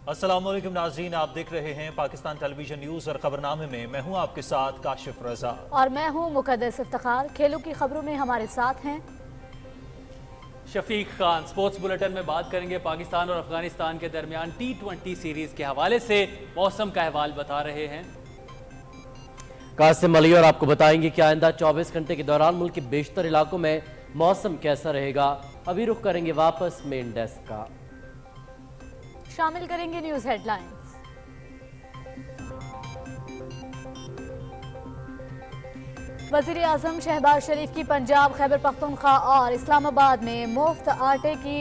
अस्सलाम वालेकुम नाज़रीन, आप देख रहे हैं पाकिस्तान टेलीविजन न्यूज़ और खबरनामे में। मैं हूं आपके साथ काशिफ रजा और मैं हूं मुकद्दस इफ्तिखार। खेलों की खबरों में हमारे साथ हैं शफीक खान। स्पोर्ट्स बुलेटिन में बात करेंगे पाकिस्तान और अफगानिस्तान के दरमियान T20 सीरीज के हवाले से मौसम का अहवाल बता रहे हैं कासिम अली, और आपको बताएंगे कि आइंदा 24 घंटे के दौरान मुल्क के बेशतर इलाकों में मौसम कैसा रहेगा। अभी रुख करेंगे वापस मेन डेस्क का। शामिल करेंगे न्यूज हेडलाइंस। वजीर आजम शहबाज शरीफ की पंजाब, खैबर पख्तूनख्वा और इस्लामाबाद में मुफ्त आटे की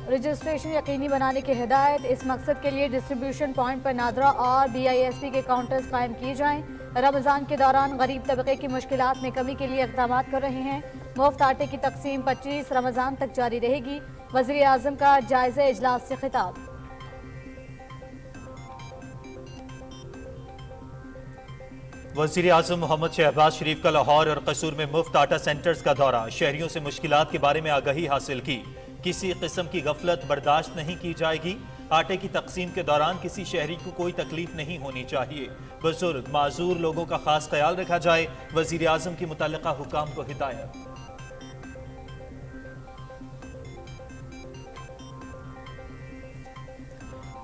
रजिस्ट्रेशन यकीनी बनाने की हिदायत। इस मकसद के लिए डिस्ट्रीब्यूशन पॉइंट पर नादरा और BISP के काउंटर्स कायम किए जाएं। रमजान के दौरान गरीब तबके की मुश्किलात में कमी के लिए इक़दाम कर रहे हैं। मुफ्त आटे की तकसीम 25 रमजान तक जारी रहेगी। वज़ीर आज़म का जायज़े इजलास से खिताब। वज़ीर आज़म मोहम्मद शहबाज शरीफ का लाहौर और कसूर में मुफ्त आटा सेंटर्स का दौरा। शहरियों से मुश्किलात के बारे में आगाही हासिल की। किसी किस्म की गफलत बर्दाश्त नहीं की जाएगी। आटे की तकसीम के दौरान किसी शहरी को कोई तकलीफ नहीं होनी चाहिए। बुजुर्ग माजूर लोगों का खास ख्याल रखा जाए। वज़ीर आज़म की मुतल्लिका हुकाम को हिदायत।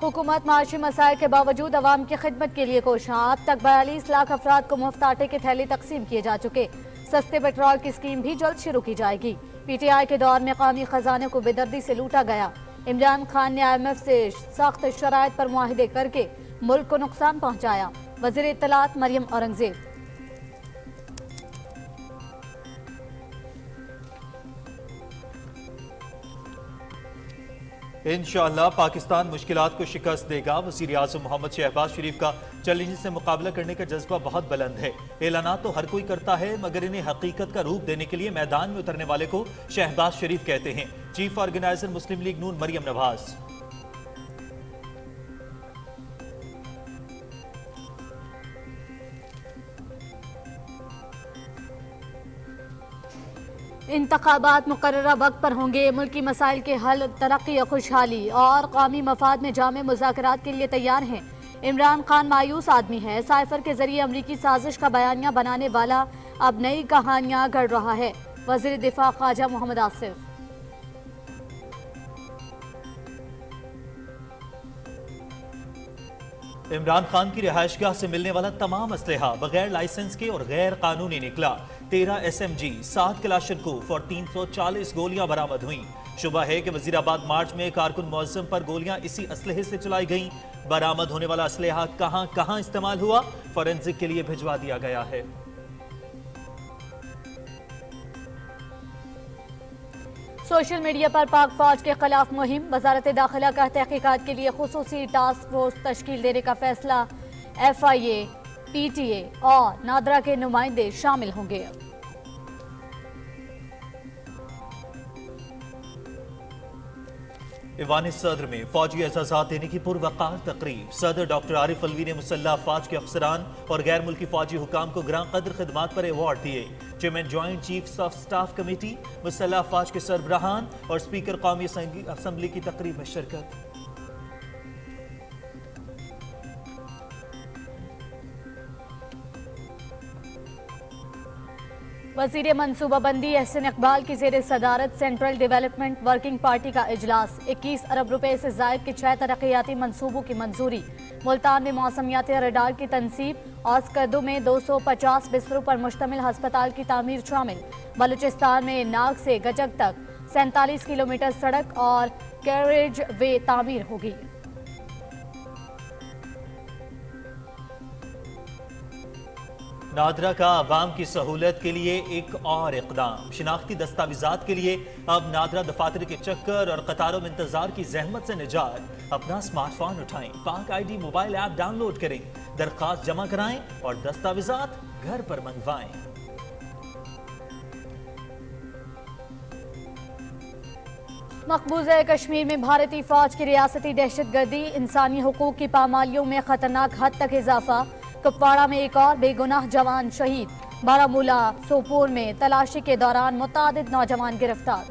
हुकूमत माशी मसाइल के बावजूद अवाम की खिदमत के लिए कोशां। अब तक 42 लाख अफराद को मुफ्त आटे के थैले तकसीम किए जा चुके। सस्ते पेट्रोल की स्कीम भी जल्द शुरू की जाएगी। PTI के दौर में कौमी खजाने को बेदर्दी से लूटा गया। इमरान खान ने IMF से सख्त शराइत पर मुआहिदे करके मुल्क को नुकसान पहुंचाया। वज़ीर इत्तलात मरियम औरंगजेब। इंशाअल्लाह पाकिस्तान मुश्किलात को शिकस्त देगा। वज़ीर आज़म मोहम्मद शहबाज शरीफ का चैलेंज से मुकाबला करने का जज्बा बहुत बुलंद है। ऐलानात तो हर कोई करता है, मगर इन्हें हकीकत का रूप देने के लिए मैदान में उतरने वाले को शहबाज शरीफ कहते हैं। चीफ ऑर्गेनाइजर मुस्लिम लीग नून मरियम नवाज। इंतखाबात मुकर्ररा वक्त पर होंगे। मुल्की मसाइल के हल, तरक्की, खुशहाली और कौमी मफाद में जामे मुज़ाकरात के लिए तैयार हैं। इमरान खान मायूस आदमी है। साइफर के जरिए अमरीकी साजिश का बयानिया बनाने वाला अब नई कहानियां गढ़ रहा है। वज़ीर दिफा ख्वाजा मोहम्मद आसिफ। इमरान खान की रिहायशगाह से मिलने वाला तमाम असलहा बगैर लाइसेंस के और गैर कानूनी निकला। 13 SMG, 7 कलाशनकोफ और 340 गोलियां बरामद हुई। शुबह है कि वजीराबाद मार्च में कारकुन मुअज्जम पर गोलियां इसी असलहे से चलाई गईं। बरामद होने वाला असलहा कहां कहां इस्तेमाल हुआ, फोरेंसिक के लिए भिजवा दिया गया है। सोशल मीडिया पर पाक फौज के खिलाफ मुहिम। वजारत दाखिला का तहकीकात के लिए खुसूसी टास्क फोर्स तश्कील देने का फैसला। FIA, PTA और नादरा के नुमाइंदे शामिल होंगे। ईवान सदर में फौजी एजाज़ात देने की पुरवकार तकरीब। सदर डॉक्टर आरिफ अलवी ने मुसल्लह अफवाज के अफसरान और गैर मुल्की फौजी हुकाम को ग्रां कदर खिदमात पर अवार्ड दिए। Chairman joint chiefs of staff committee, मुसल्लह अफवाज के सरबराहान और स्पीकर कौमी असम्बली की तकरीब में शिरकत। वजीर मनसूबाबंदी एहसन इकबाल की ज़ेर सदारत सेंट्रल डेवलपमेंट वर्किंग पार्टी का इजलास। 21 अरब रुपए से जायद के 6 तरक्याती मनसूबों की मंजूरी। मुल्तान में मौसमियाती रडार की तनसीब और स्कर्दू में 250 बिस्तरों पर मुश्तमिल हस्पताल की तामीर शामिल। बलूचिस्तान में नाग से गजक तक 47 किलोमीटर सड़क और कैरेज वे तामीर होगी। नादरा का आवाम की सहूलत के लिए एक और इकदाम। शिनाख्ती दस्तावेजात के लिए अब नादरा दफातर के चक्कर और कतारों में इंतजार की जहमत से निजात। अपना स्मार्टफोन उठाएं, पाक ID मोबाइल ऐप डाउनलोड करें, दरखास्त जमा कराएं और दस्तावेजात घर पर मंगवाएं। मकबूजा कश्मीर में भारतीय फौज की रियासती दहशतगर्दी, इंसानी हुकूक की पामालियों में खतरनाक हद तक इजाफा। कुपवाड़ा में एक और बेगुनाह जवान शहीद। बारामूला, सोपोर में तलाशी के दौरान मुतादिद नौजवान गिरफ्तार।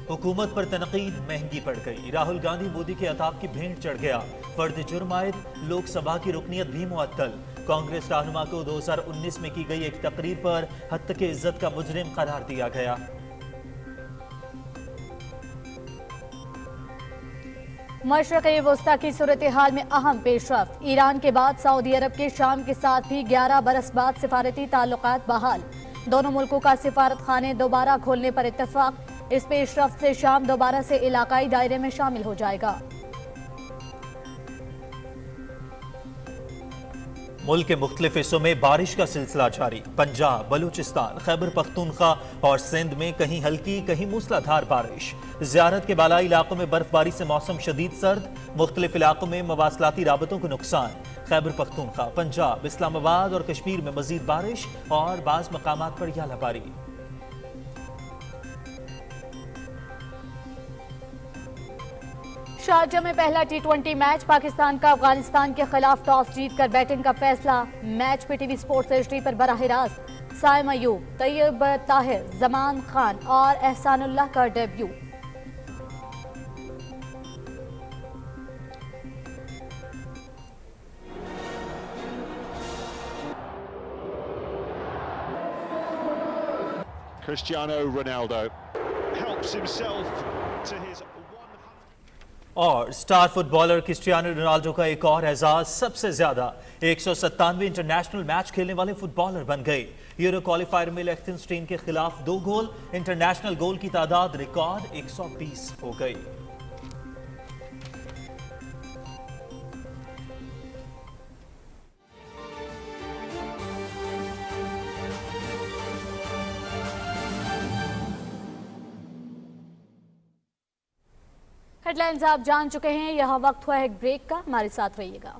हुकूमत पर तनकीद महंगी पड़ गई। राहुल गांधी मोदी के अताब की भेंट चढ़ गया। फर्द जुर्म आयद लोकसभा की रुकनियत भी मुअत्तल। कांग्रेस रहनुमा को 2019 में की गई एक तकरीर पर हत्या के इज्जत का मुजरिम करार दिया गया। मशरक़ी वस्ता की सूरत हाल में अहम पेशरफ्त। ईरान के बाद सऊदी अरब के शाम के साथ भी 11 बरस बाद सिफारती ताल्लुकात बहाल। दोनों मुल्कों का सिफारत खाने दोबारा खोलने पर इत्तफाक। इस पेशरफ्त से शाम दोबारा से इलाकाई दायरे में शामिल हो जाएगा। मुल्क के मुख्तलिफ हिस्सों में बारिश का सिलसिला जारी। पंजाब, बलूचिस्तान, खैबर पख्तूनख्वा और सिंध में कहीं हल्की कहीं मूसलाधार बारिश। ज़ियारत के बालाई इलाकों में बर्फबारी से मौसम शदीद सर्द। मुख्तलिफ इलाकों में मवासलाती राबतों को नुकसान। खैबर पख्तूनख्वा, पंजाब, इस्लामाबाद और कश्मीर में मजीद बारिश और बाज़ मकामात पर यालाबारी। शारजा में पहला T20 मैच। पाकिस्तान का अफगानिस्तान के खिलाफ टॉस जीतकर बैटिंग का फैसला। मैच PTV स्पोर्ट्स HD पर बराह रास्त साइम अयूब, तैयब ताहिर, जमान खान और एहसानुल्लाह का debut. Cristiano Ronaldo helps himself to his और स्टार फुटबॉलर क्रिस्टियानो रोनाल्डो का एक और एजाज, सबसे ज्यादा 197 इंटरनेशनल मैच खेलने वाले फुटबॉलर बन गए। यूरो क्वालिफायर में लिechtenstein के खिलाफ 2 गोल। इंटरनेशनल गोल की तादाद रिकॉर्ड 120 हो गई। हेडलाइंस आप जान चुके हैं। यह वक्त हुआ है एक ब्रेक का, हमारे साथ रहिएगा।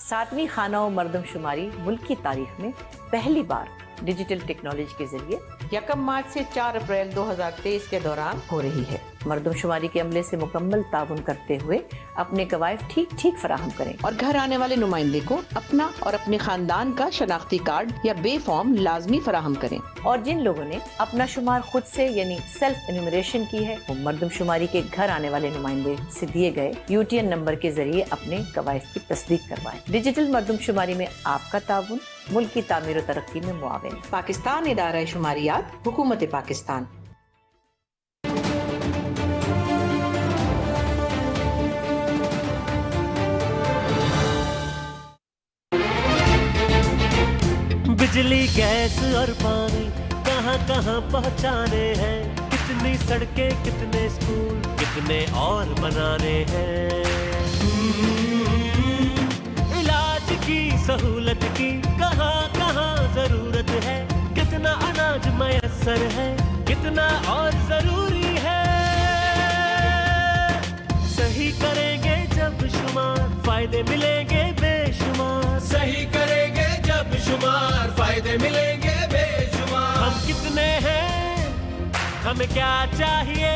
सातवीं खाना मर्दमशुमारी मुल्क की तारीख में पहली बार डिजिटल टेक्नोलॉजी के जरिए 1 मार्च से 4 अप्रैल 2023 के दौरान हो रही है। मर्दमशुमारी के अमले से मुकम्मल ताउन करते हुए अपने कवायद ठीक फराहम करें और घर आने वाले नुमाइंदे को अपना और अपने खानदान का शनाख्ती कार्ड या बे फॉर्म लाजमी फराहम करें। और जिन लोगों ने अपना शुमार खुद से यानी सेल्फ एन्यूमरेशन की है, वो मर्दमशुमारी के घर आने वाले नुमाइंदे से दिए गए UTN नंबर के जरिए अपने कवायद की तस्दीक करवाएं। डिजिटल मर्दमशुमारी में आपका ताउन मुल्क की तामीर और तरक्की में मुआविन। पाकिस्तान इदारा शुमारियात, हुकूमत पाकिस्तान। बिजली, गैस और पानी कहाँ कहाँ पहुँचाने हैं। कितनी सड़कें, कितने स्कूल, कितने और बनाने हैं। इलाज की सहूलत की कहाँ कहाँ जरूरत है। कितना अनाज मयसर है, कितना और जरूरी है। सही करेंगे जब शुमार, फायदे मिलेंगे बेशुमार। सही करेंगे जब शुमार, फायदे मिलेंगे बेशुमार। हम कितने हैं, हमें क्या चाहिए,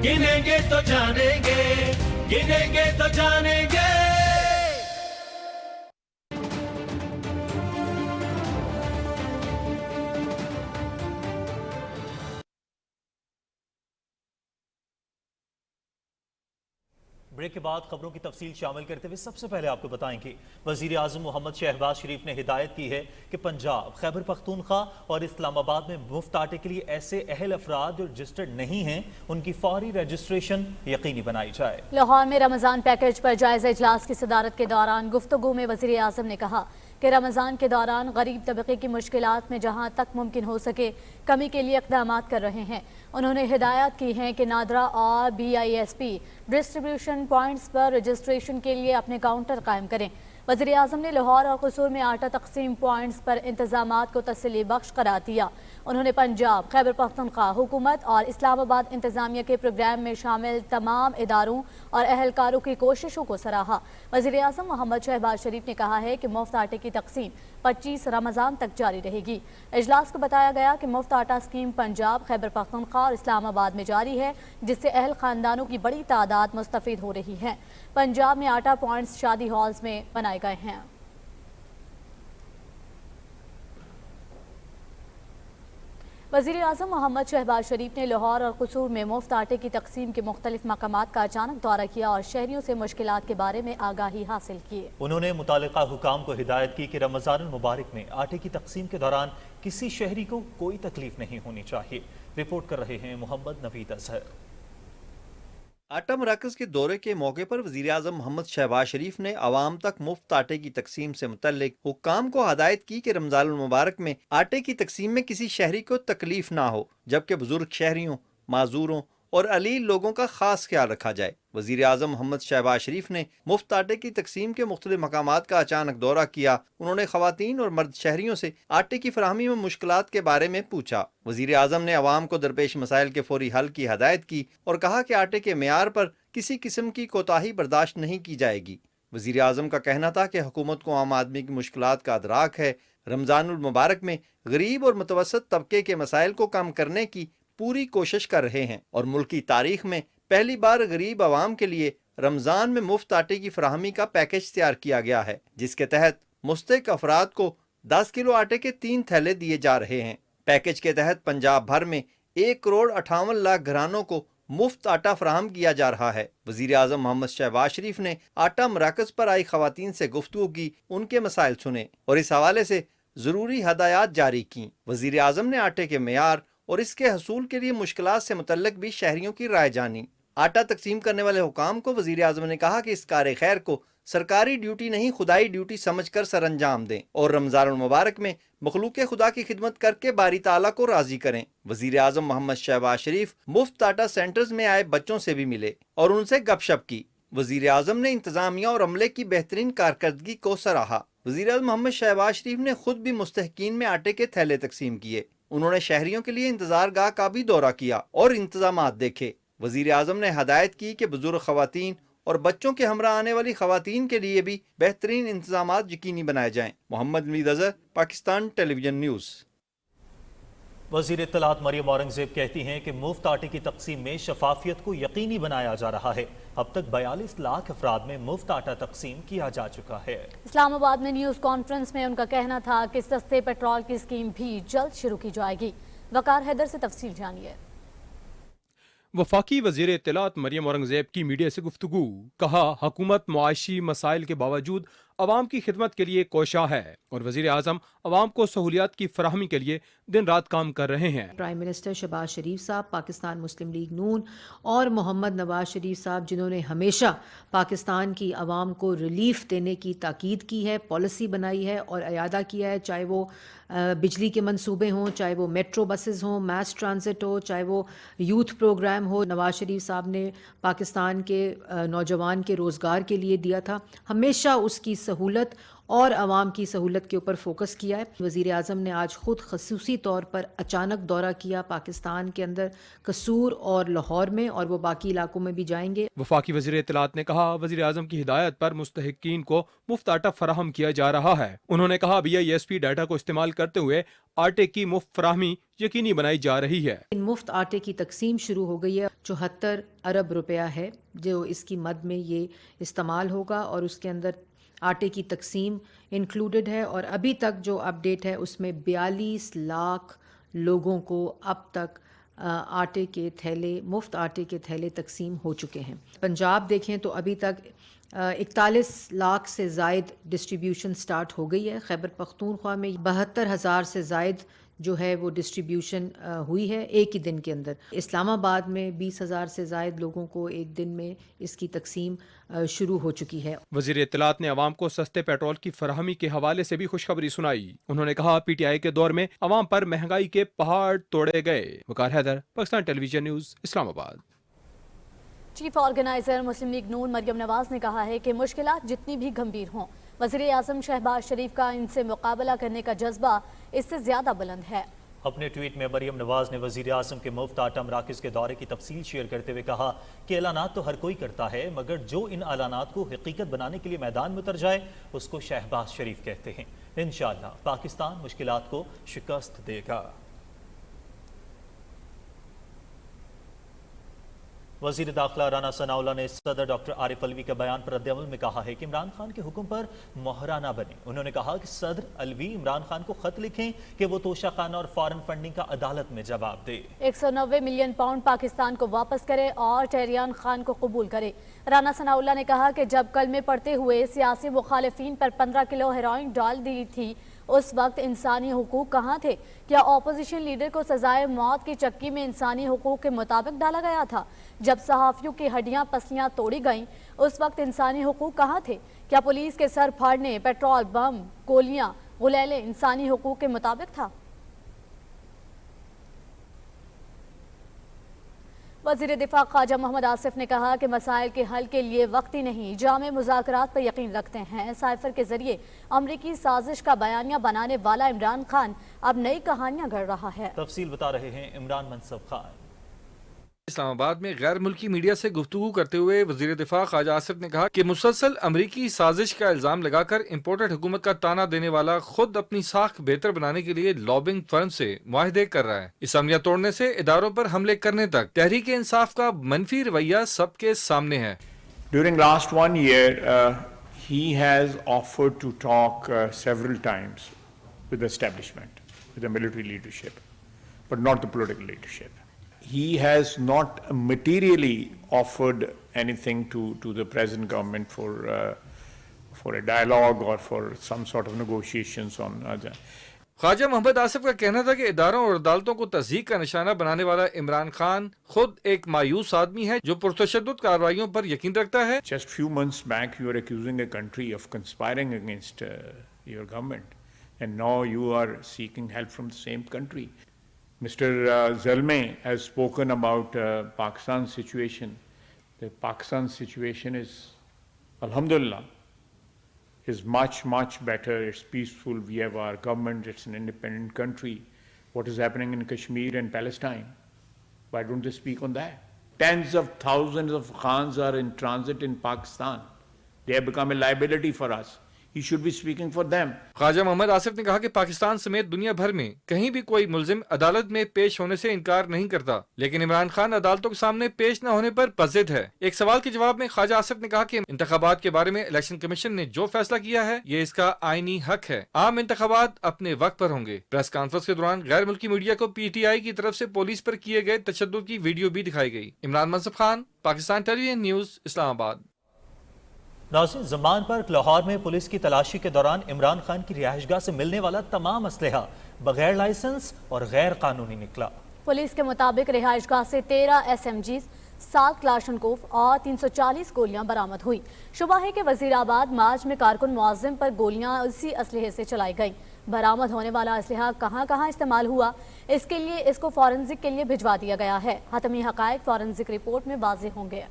गिनेंगे तो जानेंगे, गिनेंगे तो जानेंगे। ब्रेक के बाद खबरों की तफसील शामिल करते हुए सबसे पहले आपको बताएंगे वजीर आजम मोहम्मद शहबाज शरीफ ने हिदायत की है कि पंजाब, खैबर पख्तूनख्वा और इस्लामाबाद में मुफ्त आटे के लिए ऐसे अहल अफराद जो रजिस्टर्ड नहीं हैं उनकी फौरी रजिस्ट्रेशन यकीनी बनाई जाए। लाहौर में रमजान पैकेज पर जायजा इजलास की सदारत के दौरान गुफ्तगू में वजीर आजम ने कहा कि रमजान के दौरान गरीब तबके की मुश्किलात में जहाँ तक मुमकिन हो सके कमी के लिए इक़दामात कर रहे हैं। उन्होंने हिदायत की है कि नादरा और BISP डिस्ट्रीब्यूशन पॉइंट्स पर रजिस्ट्रेशन के लिए अपने काउंटर कायम करें। वज़ीर आज़म ने लाहौर और कसूर में आटा तकसीम पॉइंट्स पर इंतजामात को तसल्ली बख्श करार दिया। उन्होंने पंजाब, खैबर पख्तूनख्वा हुकूमत और इस्लामाबाद इंतजामिया के प्रोग्राम में शामिल तमाम इदारों और अहलकारों की कोशिशों को सराहा। वज़ीर आज़म मोहम्मद शहबाज शरीफ ने कहा है कि मुफ्त आटे की तकसीम 25 रमज़ान तक जारी रहेगी। इजलास को बताया गया कि मुफ्त आटा स्कीम पंजाब, खैबर पख्तूनख्वा और इस्लामाबाद में जारी है, जिससे अहल खानदानों की बड़ी तादाद मुस्तफ़ीद हो रही है। पंजाब में आटा पॉइंट्स शादी हॉल्स में बनाए बनाए गए हैं। वज़ीर आज़म मोहम्मद शहबाज शरीफ ने लाहौर और कसूर में मुफ्त आटे की तकसीम के मुख्तलिफ मकामात का अचानक दौरा किया और शहरियों से मुश्किलात के बारे में आगाही हासिल की। उन्होंने मुतालिका हुकाम को हिदायत की कि रमज़ान मुबारक में आटे की तकसीम के दौरान किसी शहरी को कोई तकलीफ नहीं होनी चाहिए। रिपोर्ट कर रहे हैं मोहम्मद नवीद अजहर। आटा मराकज़ के दौरे के मौके पर वज़ीर आज़म मोहम्मद शहबाज शरीफ ने आवाम तक मुफ्त आटे की तकसीम से मुतल्लिक हुक्काम को हदायत की कि रमज़ान मुबारक में आटे की तकसीम में किसी शहरी को तकलीफ ना हो, जबकि बुजुर्ग शहरियों, माजूरों और अलील लोगों का खास ख्याल रखा जाए। वज़ीर आज़म मोहम्मद शहबाज शरीफ ने मुफ्त आटे की तकसीम के मुख्तलिफ मकामात का अचानक दौरा किया। उन्होंने ख़वातीन और मर्द शहरियों से आटे की फराहमी में मुश्किलात के बारे में पूछा। वज़ीर आज़म ने अवाम को दरपेश मसाइल के फौरी हल की हदायत की और कहा कि आटे के मेयार पर किसी किस्म की कोताही बर्दाश्त नहीं की जाएगी। वज़ीर आज़म का कहना था कि हुकूमत को आम आदमी की मुश्किलात का अदराक है। रमज़ानुल मुबारक में गरीब और मुतवस्सत तबके के मसाइल को कम करने की पूरी कोशिश कर रहे हैं और मुल्क की तारीख में पहली बार गरीब आवाम के लिए रमज़ान में मुफ्त आटे की फराहमी का पैकेज तैयार किया गया है, जिसके तहत मुस्तहिक अफराद को 10 किलो आटे के 3 थैले दिए जा रहे हैं। पैकेज के तहत पंजाब भर में 1,58,00,000 घरानों को मुफ्त आटा फराहम किया जा रहा है। वज़ीर आज़म मोहम्मद शहबाज शरीफ ने आटा मराकज़ पर आई ख़वातीन से गुफ्तगू की, उनके मसाइल सुने और इस हवाले से ज़रूरी हदायत जारी की। वज़ीर आज़म ने आटे के मेयार और इसके हसूल के लिए मुश्किलात से मुतल्लिक भी शहरियों की राय जानी। आटा तकसीम करने वाले हुकाम को वज़ीर आज़म ने कहा कि इस कार खैर को सरकारी ड्यूटी नहीं खुदाई ड्यूटी समझकर सर अंजाम दें और रमज़ान मुबारक में मखलूक खुदा की खिदमत करके बारी ताला को राज़ी करें। वज़ीर आज़म मोहम्मद शहबाज शरीफ मुफ्त आटा सेंटर्स में आए बच्चों से भी मिले और उनसे गपशप की। वज़ीर आज़म ने इंतज़ामिया और अमले की बेहतरीन कारकर्दगी को सराहा। वज़ीर आज़म मोहम्मद शहबाज शरीफ ने खुद भी मुस्तहकीन में आटे के थैले तकसीम किए। उन्होंने शहरियों के लिए इंतजार गाह का भी दौरा किया और इंतजामात देखे। वज़ीर आज़म ने हदायत की कि बुजुर्ग ख़वातीन और बच्चों के हमरा आने वाली ख़वातीन के लिए भी बेहतरीन इंतजामात यकीनी बनाए जाएं। Mohammad Naveed Azhar, Pakistan television news. वज़ीर इत्तलात मरियम औरंगज़ेब कहती हैं कि मुफ्त आटे की तकसीम में शफाफियत को यकीनी बनाया जा रहा है। अब तक 42 लाख अफराद में मुफ्त आटा तकसीम किया जा चुका है। इस्लामाबाद में न्यूज़ कॉन्फ्रेंस में उनका कहना था कि सस्ते पेट्रोल की स्कीम भी जल्द शुरू की जाएगी। वकार हैदर से तफसील जानिए। वफाकी वज़ीर इत्तलात मरियम औरंगज़ेब की मीडिया से गुफ्तगू। कहा, हुकूमत मुआशी मसाइल के बावजूद अवाम की खिदमत के लिए कोशा है और वज़ीर आज़म अवाम को सहूलियात की फराहमी के लिए दिन रात काम कर रहे हैं। प्राइम मिनिस्टर शहबाज शरीफ साहब, पाकिस्तान मुस्लिम लीग नून और मोहम्मद नवाज शरीफ साहब, जिन्होंने हमेशा पाकिस्तान की आवाम को रिलीफ देने की ताकीद की है, पॉलिसी बनाई है और अयादा किया है, चाहे वो बिजली के मंसूबे हों, चाहे वो मेट्रो बसेस हों, मैस ट्रांजिट हो, चाहे वो यूथ प्रोग्राम हो। नवाज शरीफ साहब ने पाकिस्तान के नौजवान के रोज़गार के लिए दिया था, हमेशा उसकी सहूलत और आवाम की सहूलत के ऊपर फोकस किया है। वज़ीर आज़म ने आज ख़ुद खसूसी तौर पर अचानक दौरा किया पाकिस्तान के अंदर कसूर और लाहौर में, और वो बाकी इलाकों में भी जाएंगे। वफाकी वज़ीर इत्तलात ने कहा, वज़ीर आज़म की हिदायत पर मुस्तहिकीन को मुफ्त आटा फराहम किया जा रहा है। उन्होंने कहा, BISP डाटा को इस्तेमाल करते हुए आटे की मुफ्त फराहमी यकीनी बनाई जा रही है। मुफ्त आटे की तकसीम शुरू हो गई है। 74 अरब रुपया है जो इसकी मद में ये इस्तेमाल होगा और उसके अंदर आटे की तकसीम इंक्लूडेड है। और अभी तक जो अपडेट है उसमें 42 लाख लोगों को अब तक आटे के थैले, मुफ्त आटे के थैले तकसीम हो चुके हैं। पंजाब देखें तो अभी तक 41 लाख से ज़ायद डिस्ट्रीब्यूशन स्टार्ट हो गई है। खैबर पख्तूनख्वा में 72,000 से ज़ायद जो है वो डिस्ट्रीब्यूशन हुई है एक ही दिन के अंदर। इस्लामाबाद में 20,000 से ज़ायद लोगों को एक दिन में इसकी तकसीम शुरू हो चुकी है। वज़ीर इत्तलात ने अवाम को सस्ते पेट्रोल की फराहमी के हवाले से भी खुशखबरी सुनाई। उन्होंने कहा, PTI के दौर में अवाम पर महंगाई के पहाड़ तोड़े गए। Waqar Haider, Pakistan television News, Islamabad. Chief organizer Muslim League नून मरियम नवाज ने कहा है कि मुश्किलात जितनी भी गंभीर हों, वज़ीर आज़म शहबाज शरीफ का इनसे मुकाबला करने का जज्बा इससे ज़्यादा बुलंद है। अपने ट्वीट में मरियम नवाज ने वज़ीर आज़म के मुफ्त आटा मराकज़ के दौरे की तफसील शेयर करते हुए कहा कि ऐलानात तो हर कोई करता है, मगर जो इन ऐलानात को हकीकत बनाने के लिए मैदान में उतर जाए उसको शहबाज शरीफ कहते हैं। इंशाअल्लाह पाकिस्तान मुश्किलात को शिकस्त देगा। वजीर दाखिला राना सनाउल्लाह ने सदर डॉक्टर आरिफ अलवी के बयान पर रद्द-ए-अमल में कहा है कि इमरान खान के हुक्म पर मोहरा ना बने। उन्होंने कहा कि सदर अलवी इमरान खान को खत लिखें कि वो तोशाखाना और फॉरेन फंडिंग का अदालत में जवाब दे। 190 मिलियन पाउंड पाकिस्तान को वापस करे और टेहरियान खान को कबूल करे। राना सनाउल्लाह ने कहा कि जब कलमे पढ़ते हुए सियासी मुखालिफिन पर 15 किलो हेरोइन डाल दी थी, उस वक्त इंसानी हुकूक कहाँ थे? क्या अपोजिशन लीडर को सजाए मौत की चक्की में इंसानी हुकूक के मुताबिक डाला गया था? जब सहाफियों की हड्डियां पसलियां तोड़ी गईं, उस वक्त इंसानी हुकूक कहाँ थे? क्या पुलिस के सर फाड़ने, पेट्रोल बम, गोलियां, गुलेले इंसानी हुकूक के मुताबिक था? वज़ीर दिफा ख्वाजा मोहम्मद आसिफ ने कहा कि मसाइल के हल के लिए वक्त ही नहीं, जामे मुज़ाकरात पर यकीन रखते हैं। साइफर के जरिए अमरीकी साजिश का बयानिया बनाने वाला इमरान खान अब नई कहानियां गढ़ रहा है। तफसील बता रहे हैं इमरान मनसब खान। इस्लामाबाद में गैर मुल्की मीडिया से गुफ्तगू करते हुए वज़ीर दिफा ख्वाजा आसिफ ने कहा कि मुसलसल अमरीकी साजिश का इल्ज़ाम लगाकर इम्पोर्टेड हुकूमत का ताना देने वाला खुद अपनी साख बेहतर बनाने के लिए लॉबिंग फर्म से मुआहदे कर रहा है। इसम्या तोड़ने से इदारों पर हमले करने तक तहरीक इंसाफ का मनफी रवैया सबके सामने है। During last 1 year, he has offered to talk several times with the establishment, with the military leadership, but not the political leadership. He has not materially offered anything to the present government for a dialogue or for some sort of negotiations on Khwaja Mohammad Asif का कहना था कि इदारों और अदालतों को तस्दीक का निशाना बनाने वाला इमरान खान खुद एक मायूस आदमी है जो पुरतशद्दुद कार्रवाइयों पर यकीन रखता है। Just few months back you are accusing a country of conspiring against your government, and now you are seeking help from the same country. Mr. Zalmay has spoken about Pakistan's situation. The Pakistan situation is, alhamdulillah, is much, much better. It's peaceful. We have our government. It's an independent country. What is happening in Kashmir and Palestine? Why don't they speak on that? Tens of thousands of Khans are in transit in Pakistan. They have become a liability for us. He should be speaking for them. Khwaja Mohammad Asif ने कहा कि पाकिस्तान समेत दुनिया भर में कहीं भी कोई मुल्जिम अदालत में पेश होने से इनकार नहीं करता, लेकिन इमरान खान अदालतों के सामने पेश न होने पर पज़िद है। एक सवाल के जवाब में ख्वाजा आसिफ ने कहा कि इंतखाबात के बारे में इलेक्शन कमीशन ने जो फैसला किया है ये इसका आईनी हक है। आम इंतखाबात अपने वक्त पर होंगे। प्रेस कॉन्फ्रेंस के दौरान गैर मुल्की मीडिया को PTI की तरफ से पुलिस पर किए गए तशद्दुद की वीडियो भी दिखाई गई। Imran Mansab Khan, Pakistan television News, Islamabad. नाज़रीन, ज़मान पार्क लाहौर में पुलिस की तलाशी के दौरान इमरान खान की रिहाइशगाह से मिलने वाला तमाम असलहा बगैर लाइसेंस और गैर कानूनी निकला। पुलिस के मुताबिक रिहाइशगाह से 13 SMGs, 7 क्लाशनकोफ और 340 गोलियां बरामद हुई। शुबा है कि वजीराबाद मार्च में कारकुन मुआज़िम पर गोलियां इसी असलहे से चलाई गईं। बरामद होने वाला असलहा कहां कहां इस्तेमाल हुआ, इसके लिए इसको फॉरेंसिक के लिए भिजवा दिया गया है। हतमी हकायक फॉरेंसिक रिपोर्ट में वाज़ेह होंगे।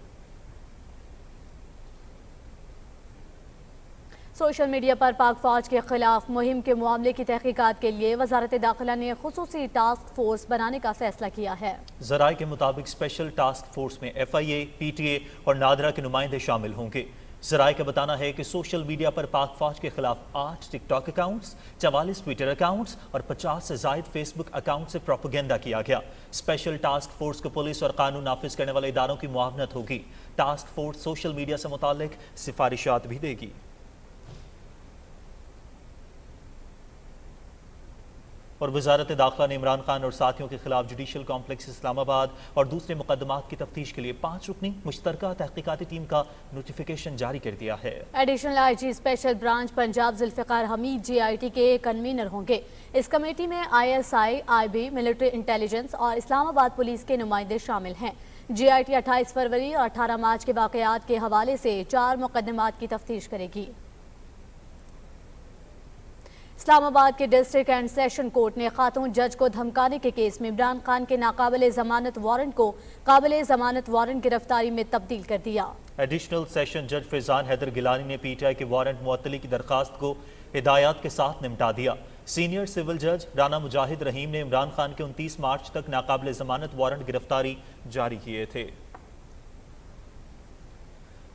सोशल मीडिया पर पाक फौज के खिलाफ मुहिम के मामले की तहकीकात के लिए वजारत दाखिला ने खुसूसी टास्क फोर्स बनाने का फैसला किया है। ज़राए के मुताबिक स्पेशल टास्क फोर्स में FIA, PTA और नादरा के नुमाइंदे शामिल होंगे। ज़राए का बताना है कि सोशल मीडिया पर पाक फौज के खिलाफ 8 टिकटॉक अकाउंट्स, 44 ट्विटर अकाउंट्स और 50 से ज़ायद फेसबुक अकाउंट से प्रोपेगेंडा किया गया। स्पेशल टास्क फोर्स को पुलिस और कानून नाफिज करने वाले इदारों की मुआवनत होगी। टास्क फोर्स सोशल मीडिया से मुताल्लिक सिफारिशात भी देगी। और वजारत दाखिला ने इमरान खान और साथियों के खिलाफ जुडिशल कॉम्प्लेक्स इस्लामाबाद और दूसरे मुकदमात की तफ्तीश के लिए 5 रुकनी मुश्तरका तहकीकाती टीम का नोटिफिकेशन जारी कर दिया है। Additional IG special branch Punjab Zulfiqar Hameed GIT के कन्वीनर होंगे। इस कमेटी में ISI, IB, मिलिट्री इंटेलिजेंस और इस्लामाबाद पुलिस के नुमाइंदे शामिल हैं। GIT 28 फरवरी और 18 मार्च के वाक़यात के हवाले से 4 मुकदमात की तफ्तीश करेगी। इस्लामाबाद के डिस्ट्रिक्ट एंड सेशन कोर्ट ने खातून जज को धमकाने के केस में इमरान खान के नाकाबिले जमानत वारंट को काबिले जमानत वारंट गिरफ्तारी में तब्दील कर दिया। एडिशनल सेशन जज फैजान हैदर गिलानी ने PTI के वारंट मुअत्तली की दरखास्त को हिदायत के साथ निपटा दिया। सीनियर सिविल जज राना मुजाहिद रहीम ने इमरान खान के 29 मार्च तक नाकाबिले जमानत वारंट गिरफ्तारी जारी किए थे।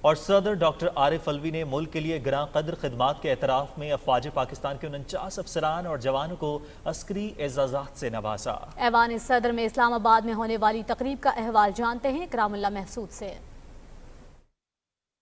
اور صدر ڈاکٹر عارف الوی نے ملک کے لیے گراں قدر خدمات کے اعتراف میں افواج پاکستان کے 49 افسران اور جوانوں کو عسکری اعزازات سے نوازا۔ ایوان صدر میں اسلام آباد میں ہونے والی تقریب کا احوال جانتے ہیں اکرام اللہ محسود سے۔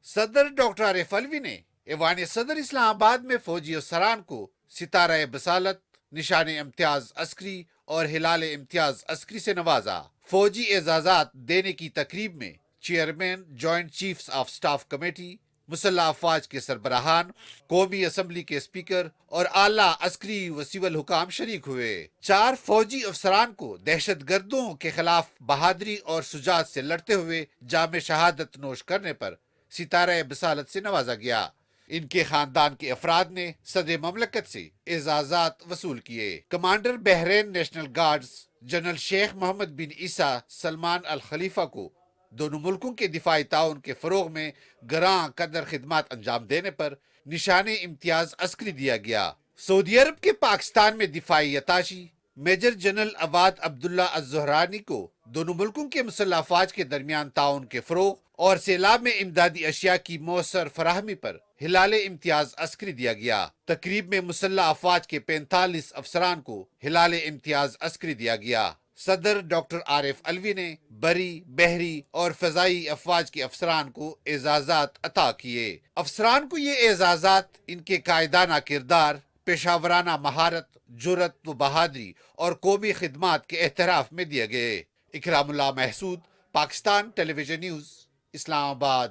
صدر ڈاکٹر عارف الوی نے ایوان صدر اسلام آباد میں فوجی افسران کو ستارہ بصالت، نشان امتیاز عسکری اور ہلال امتیاز عسکری سے نوازا۔ فوجی اعزازات دینے کی تقریب میں chairman joint chiefs of staff committee, مسلح افواج کے سربراہان، قومی اسمبلی کے اسپیکر اور اعلیٰ عسکری و سول حکام شریک ہوئے۔ 4 فوجی افسران کو دہشت گردوں کے خلاف بہادری اور شجاعت سے لڑتے ہوئے جام شہادت نوش کرنے پر ستارہ بصالت سے نوازا گیا۔ ان کے خاندان کے افراد نے صدر مملکت سے اعزازات وصول کیے۔ Commander Bahrain national guards general شیخ محمد بن عیسیٰ سلمان الخلیفہ کو دونوں ملکوں کے دفاعی تعاون کے فروغ میں گراں قدر خدمات انجام دینے پر نشان امتیاز عسکری دیا گیا۔ سعودی عرب کے پاکستان میں دفاعی اتاشی میجر جنرل عواد عبداللہ الزہرانی کو دونوں ملکوں کے مسلح افواج کے درمیان تعاون کے فروغ اور سیلاب میں امدادی اشیاء کی مؤثر فراہمی پر ہلال امتیاز عسکری دیا گیا۔ تقریب میں مسلح افواج کے 45 افسران کو ہلال امتیاز عسکری دیا گیا۔ صدر ڈاکٹر عارف الوی نے بری، بحری اور فضائی افواج کے افسران کو اعزازات عطا کیے۔ افسران کو یہ اعزازات ان کے قائدانہ کردار، پیشاورانہ مہارت، جرأت و بہادری اور قومی خدمات کے اعتراف میں دیے گئے۔ اکرام اللہ محسود، پاکستان ٹیلی ویژن نیوز، اسلام آباد۔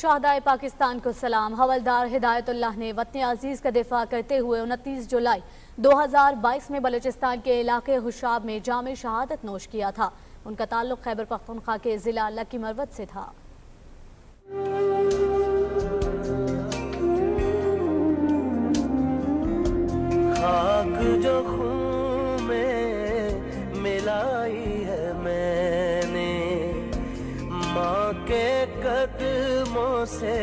شہدائے پاکستان کو سلام۔ حوالدار ہدایت اللہ نے وطن عزیز کا دفاع کرتے ہوئے 29 جولائی 2022 میں بلوچستان کے علاقے حشاب میں جام شہادت نوش کیا تھا۔ ان کا تعلق خیبر پختونخوا کے ضلع لکی مروت سے تھا۔ خاک جو خون میں ملائی ہے میں نے، ماں کے قدموں سے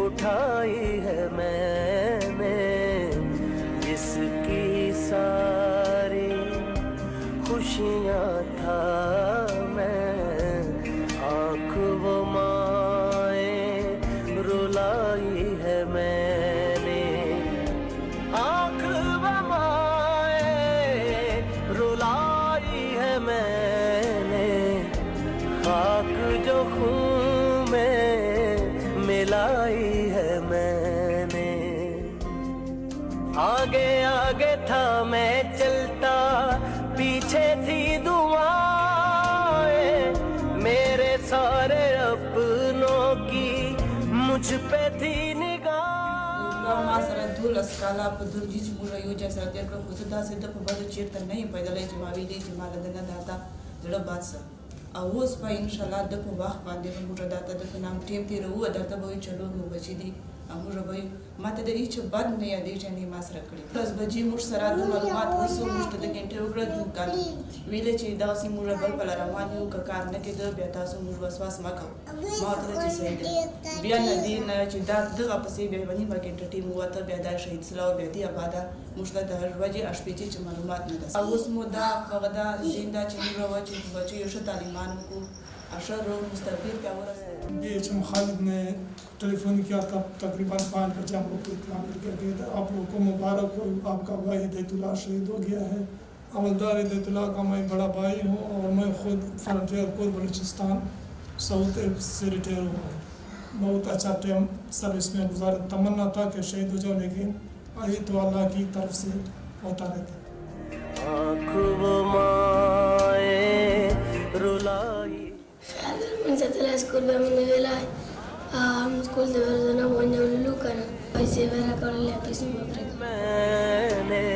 اٹھائی ہے میں نے، جس کی ساری خوشیاں تھا میں، آنکھ وہ مائیں رلائی ہے میں نے، آنکھ وہ مائیں رلائی ہے میں نے، خاک جو خون میں ملائی ہے میں نے، آگے آگے تھا میں چلتا، پیچھے تھی دعائیں، میرے سارے اپنوں کی مجھ پہ تھی نگاہ۔ ما سره 12 کاله په دورجي چې موږ یو ځای سره تېر کړ، خو زه داسې ده په بدو چېرته نه یم پیدلی چې ما ویلي چې ما له ده نه دا زړه بد شه. او اوس به انشاءالله ده په وخت باندې به موږ درته د په نام ټیم تېروو، درته به وایو چې لور مو بچي دي، او موږ به وایو ما ته د هېڅ بد نه یادېږي نه یې ما سره کړي. 10 بجې موږ سره د معلومات وسو، موږ ته د ګنټې وکړه دوکان ویلې چې داسې موږ بل بله روان یو، که کار نه کېده بیا تاسو موږ وسواس مه کوو. ما ورته ویل چې صحیح ده. بیا نه دې نه چې دا دغه پسې بیا یوه نیمه ګنټه ټیم ووته، بیا دا شهید سلا او بیا دې اباده موږ ته د ورځې شپېتې چې معلومات نه ده. اوس مو دا هغه دا ذهن دا چې موږ وه چې بچیو ښه تعلیمان وکړو، اشر روغ مستقبل کیا ہو رہا ہے۔ یہ ایچ ایم خالد نے ٹیلی فون کیا تھا تقریباً 5 بجے ہم لوگ کو اطلاع مل گیا کہ آپ لوگوں کو مبارک ہو، آپ کا بھائی ہدایت اللہ شہید ہو گیا ہے۔ حوالدار ہدایت اللہ کا میں بڑا بھائی ہوں اور میں خود فرنٹیئر کور بلوچستان ساؤتھ سے ریٹائر ہوا ہوں۔ بہت اچھا ٹائم سروس میں گزارا، تمنا تھا کہ شہید ہو جاؤ، لیکن یہ تو اللہ کی طرف سے ہوتا رہتا ہے۔ آنکھ وہ مائیں رلائی من ستلا اسکول به من ویلای هم اسکول د ورزنه باندې ولولو کنه پیسې ورا کړل پیسې مبرک میں نے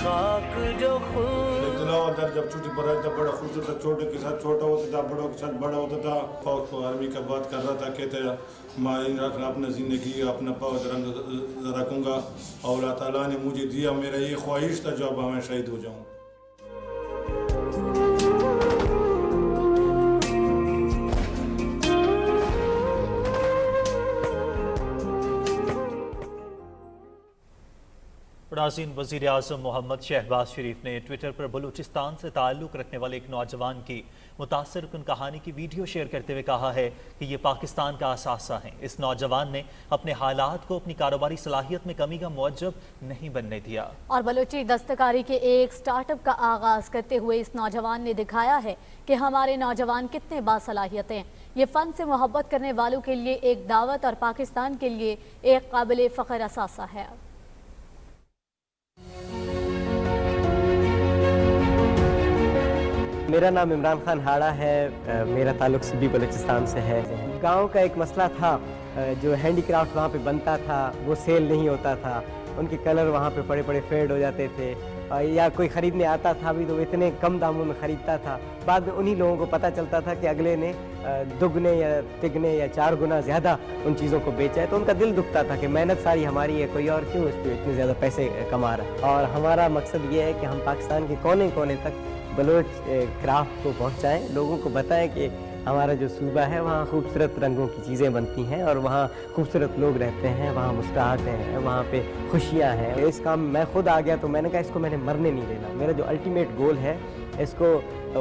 خاک جو خون ادھر جب چھوٹی برا تھا بڑا خوش تھا، چھوٹے کے ساتھ چھوٹا ہوتا تھا، بڑوں کے ساتھ بڑا ہوتا تھا۔ فوج کو آرمی کا بات کر رہا تھا، کہتے میں رکھنا اپنا زندگی اپنا پاؤ رکھوں گا، اور اللہ تعالیٰ نے مجھے دیا، میرا یہ خواہش تھا جو اب میں شہید ہو جاؤں۔ नाज़रीन, वज़ीर आज़म मोहम्मद शहबाज शरीफ ने ट्विटर पर बलूचिस्तान से ताल्लुक़ रखने वाले एक नौजवान की मुतासिरकुन कहानी की वीडियो शेयर करते हुए कहा है कि ये पाकिस्तान का असासा है। इस नौजवान ने अपने हालात को अपनी कारोबारी सलाहियत में कमी का मुअज्जब नहीं बनने दिया। और बलूची दस्तकारी के एक स्टार्टअप का आगाज करते हुए इस नौजवान ने दिखाया है कि हमारे नौजवान कितने बासलाहियत हैं। ये फ़न से मोहब्बत करने वालों के लिए एक दावत और पाकिस्तान के लिए एक काबिल फ़ख्र असासा है। मेरा नाम इमरान खान हाड़ा है, मेरा ताल्लुक़ सूबी बलूचिस्तान से है। गांव का एक मसला था, जो हैंडीक्राफ्ट वहाँ पे बनता था वो सेल नहीं होता था, उनके कलर वहाँ पे बड़े बड़े फेड हो जाते थे, या कोई ख़रीदने आता था भी तो इतने कम दामों में ख़रीदता था। बाद में उन्हीं लोगों को पता चलता था कि अगले ने दुगने या तिगने या 4 गुना ज़्यादा उन चीज़ों को बेचा है, तो उनका दिल दुखता था कि मेहनत सारी हमारी है, कोई और क्यों इस पर इतने ज़्यादा पैसे कमा रहा है। और हमारा मकसद ये है कि हम पाकिस्तान के कोने कोने तक बलोच क्राफ्ट को पहुंचाएं, लोगों को बताएं कि हमारा जो सूबा है वहाँ खूबसूरत रंगों की चीज़ें बनती हैं और वहाँ खूबसूरत लोग रहते हैं, वहाँ मुस्कुराहटें हैं, वहाँ पे खुशियाँ हैं। इस काम मैं खुद आ गया तो मैंने कहा इसको मैंने मरने नहीं देना। मेरा जो अल्टीमेट गोल है, इसको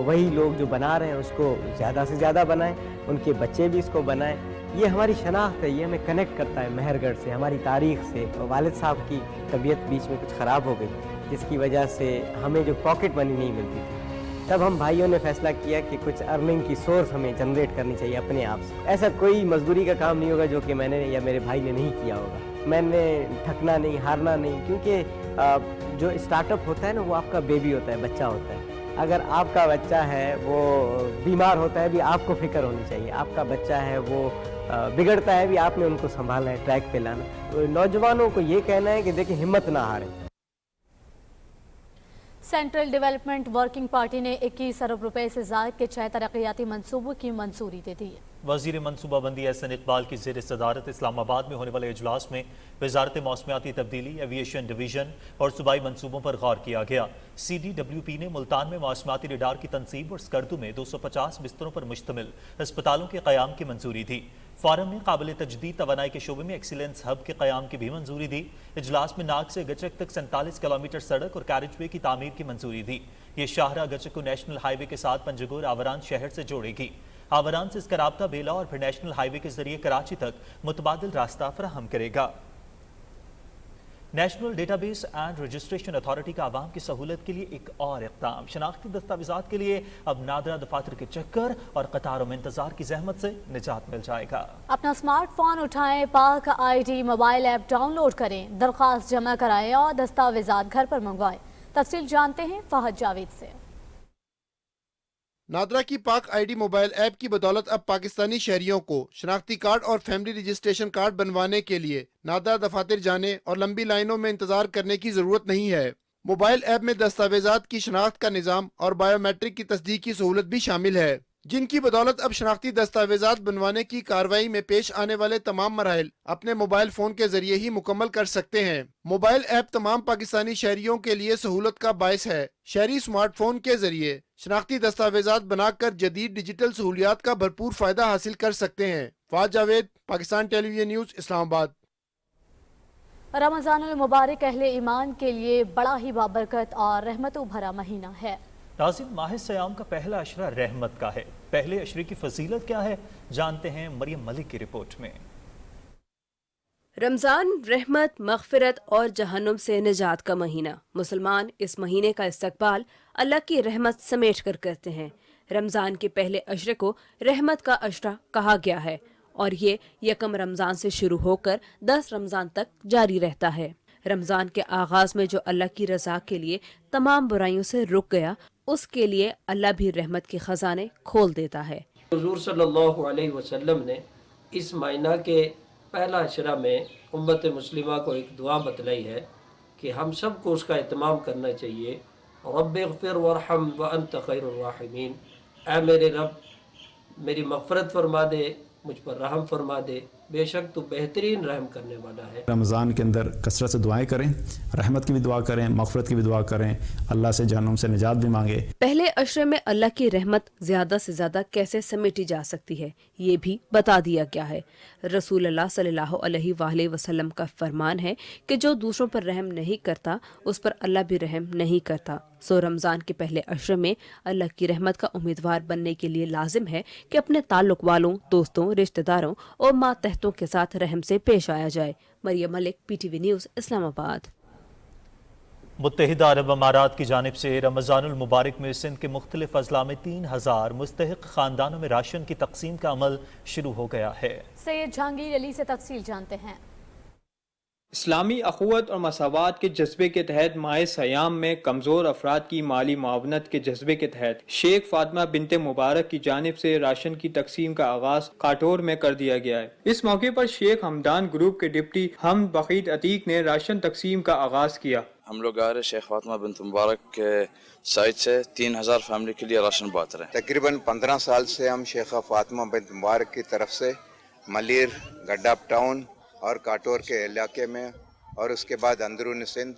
वही लोग जो बना रहे हैं उसको ज़्यादा से ज़्यादा बनाएं, उनके बच्चे भी इसको बनाएं। ये हमारी शनाख्त है, ये हमें कनेक्ट करता है मेहरगढ़ से, हमारी तारीख़ से। वालिद साहब की तबीयत बीच में कुछ ख़राब हो गई, जिसकी वजह से हमें जो पॉकेट मनी नहीं मिलती थी, तब हम भाइयों ने फैसला किया कि कुछ अर्निंग की सोर्स हमें जनरेट करनी चाहिए अपने आप से। ऐसा कोई मजदूरी का काम नहीं होगा जो कि मैंने या मेरे भाई ने नहीं किया होगा। मैंने थकना नहीं, हारना नहीं, क्योंकि जो स्टार्टअप होता है ना वो आपका बेबी होता है, बच्चा होता है। अगर आपका बच्चा है वो बीमार होता है भी आपको फिक्र होनी चाहिए, आपका बच्चा है वो बिगड़ता है भी आपने उनको संभालना है, ट्रैक पे लाना। तो नौजवानों को ये कहना है कि देखिए हिम्मत ना हारें। सेंट्रल डेवलपमेंट वर्किंग पार्टी ने 21 अरब रुपए से ज़ायद के 6 तरक्याती मंसूबों की मंजूरी दे दी है। वज़ीर मनसूबाबंदी एहसन इकबाल की ज़ेर सदारत इस्लामाबाद में होने वाले इजलास में वज़ारत मौसमियाती तब्दीली, एविएशन डिवीज़न और सूबाई मंसूबों पर गौर किया गया। CDWP ने मुल्तान में मौसमियाती रडार की तनसीब और स्कर्दू में 250 बिस्तरों पर मुश्तमिल अस्पतालों के क़याम की मंजूरी दी। फारम में काबिल तजदीद तवानाई के शोबे में एक्सीलेंस हब के क़याम की भी मंजूरी दी। इजलास में नाग से गचक तक 47 किलोमीटर सड़क और कैरेज वे की तामीर की मंजूरी दी। ये शाहरा गचक को नेशनल हाईवे के साथ पंजगुर आवारान शहर से जोड़ेगी। आवारान से इसका राब्ता बेला और फिर नेशनल हाईवे के जरिए कराची तक मुतबादिल रास्ता फराहम करेगा। National database and registration authority का आवाम की सहूलत के लिए एक और इक़दाम। शनाख्ती दस्तावेजात के लिए अब नादरा दफातर के चक्कर और कतारों में इंतजार की जहमत से निजात मिल जाएगा। अपना स्मार्टफोन उठाएं, पाक ID मोबाइल ऐप डाउनलोड करें, दरख्वास्त जमा कराएं और दस्तावेजात घर पर मंगवाएं। तफसील जानते हैं फहद जावेद से। नादरा की पाक ID मोबाइल ऐप की बदौलत अब पाकिस्तानी शहरियों को शनाख्ती कार्ड और फैमिली रजिस्ट्रेशन कार्ड बनवाने के लिए नादरा दफातर जाने और लंबी लाइनों में इंतजार करने की जरूरत नहीं है। मोबाइल ऐप में दस्तावेजात की शनाख्त का निज़ाम और बायोमेट्रिक की तस्दीक की सहूलत भी शामिल है, जिनकी बदौलत अब शनाख्ती दस्तावेजात बनवाने की कार्रवाई में पेश आने वाले तमाम मराहिल अपने मोबाइल फोन के जरिए ही मुकम्मल कर सकते हैं। मोबाइल ऐप तमाम पाकिस्तानी शहरियों के लिए सहूलत का बायस है। शहरी स्मार्टफोन के जरिए शनाख्ती दस्तावेजात बनाकर जदीद डिजिटल सहूलियात का भरपूर फायदा हासिल कर सकते हैं। Fahad Javed, Pakistan television News, Islamabad. रमज़ानुल मुबारक अहले ईमान के लिए बड़ा ही बाबरकत और रहमतों भरा महीना है। नाज़रीन, माह सयाम का पहला अशरा रहमत का है। पहले अशरे की फजीलत क्या है, जानते हैं मरियम मलिक की रिपोर्ट में। रमज़ान रहमत, मग़फ़िरत और जहन्नुम से निजात का महीना। मुसलमान इस महीने का इस्तक़बाल अल्लाह की रहमत समेट कर करते हैं। रमज़ान के पहले अशरे को रहमत का अशरा कहा गया है और ये यकम रमज़ान से शुरू होकर 10 रमज़ान तक जारी रहता है। रमज़ान के आगाज़ में जो अल्लाह की रज़ा के लिए तमाम बुराइयों से रुक गया, उसके लिए अल्लाह भी रहमत के ख़जाने खोल देता है। हुज़ूर सल्लल्लाहु अलैहि वसल्लम ने इस महीना के पहला अशरा में उम्मत मुस्लिमा को एक दुआ बतलाई है कि हम सब को उसका एहतमाम करना चाहिए। रब्बिग़फ़िर वरहम व अंत खैरुर राहिमीन, ऐ मेरे रब मेरी मग़फ़रत फरमा दे, मुझ पर रहम फरमा दे, बेशक तू बेहतरीन रहम करने वाला है। रमज़ान के अंदर कसरत से दुआएं करें, रहमत की भी दुआ करें, मग़फ़िरत की भी दुआ करें, अल्लाह से जहन्नुम से निजात भी मांगे। पहले अशरे में अल्लाह की रहमत ज्यादा से ज्यादा कैसे समेटी जा सकती है ये भी बता दिया गया है। रसूल अल्लाह सल्लल्लाहु अलैहि वसल्लम का फरमान है कि जो दूसरों पर रहम नहीं करता उस पर अल्लाह भी रहम नहीं करता। सो रमज़ान के पहले अशरे में अल्लाह की रहमत का उम्मीदवार बनने के लिए लाजिम है कि अपने ताल्लुक वालों, दोस्तों, रिश्तेदारों और मातहतों के साथ रहम से पेश आया जाए। Maryam Malik, PTV news, Islamabad. मुत्तहिदा अरब अमारात की जानिब से रमज़ानुल मुबारक में सिंध के मुख्तलिफ अजला में 3000 मुस्तहिक खानदानों में राशन की तकसीम का अमल शुरू हो गया है। सैयद जहांगीर अली से तफसील जानते हैं। इस्लामी अखुवत और मसावात के जज्बे के तहत माह सयाम में कमज़ोर अफराद की माली मावनत के जज्बे के तहत शेख फातिमा बिनते मुबारक की जानिब से राशन की तकसीम का आगाज काटोर में कर दिया गया है। इस मौके पर शेख हमदान ग्रुप के डिप्टी हमद बखीत अतीक ने राशन तकसीम का आगाज किया। हम लोग आ रहे शेख फातिमा बिनते मुबारक के साइड से 3000 फैमिली के लिए राशन बांट रहे हैं। तकरीबन 15 साल से हम शेख फातिमा बिनते मुबारक की तरफ से मलिर, गड्डाप टाउन और काटोर के इलाके में और उसके बाद अंदरून सिंध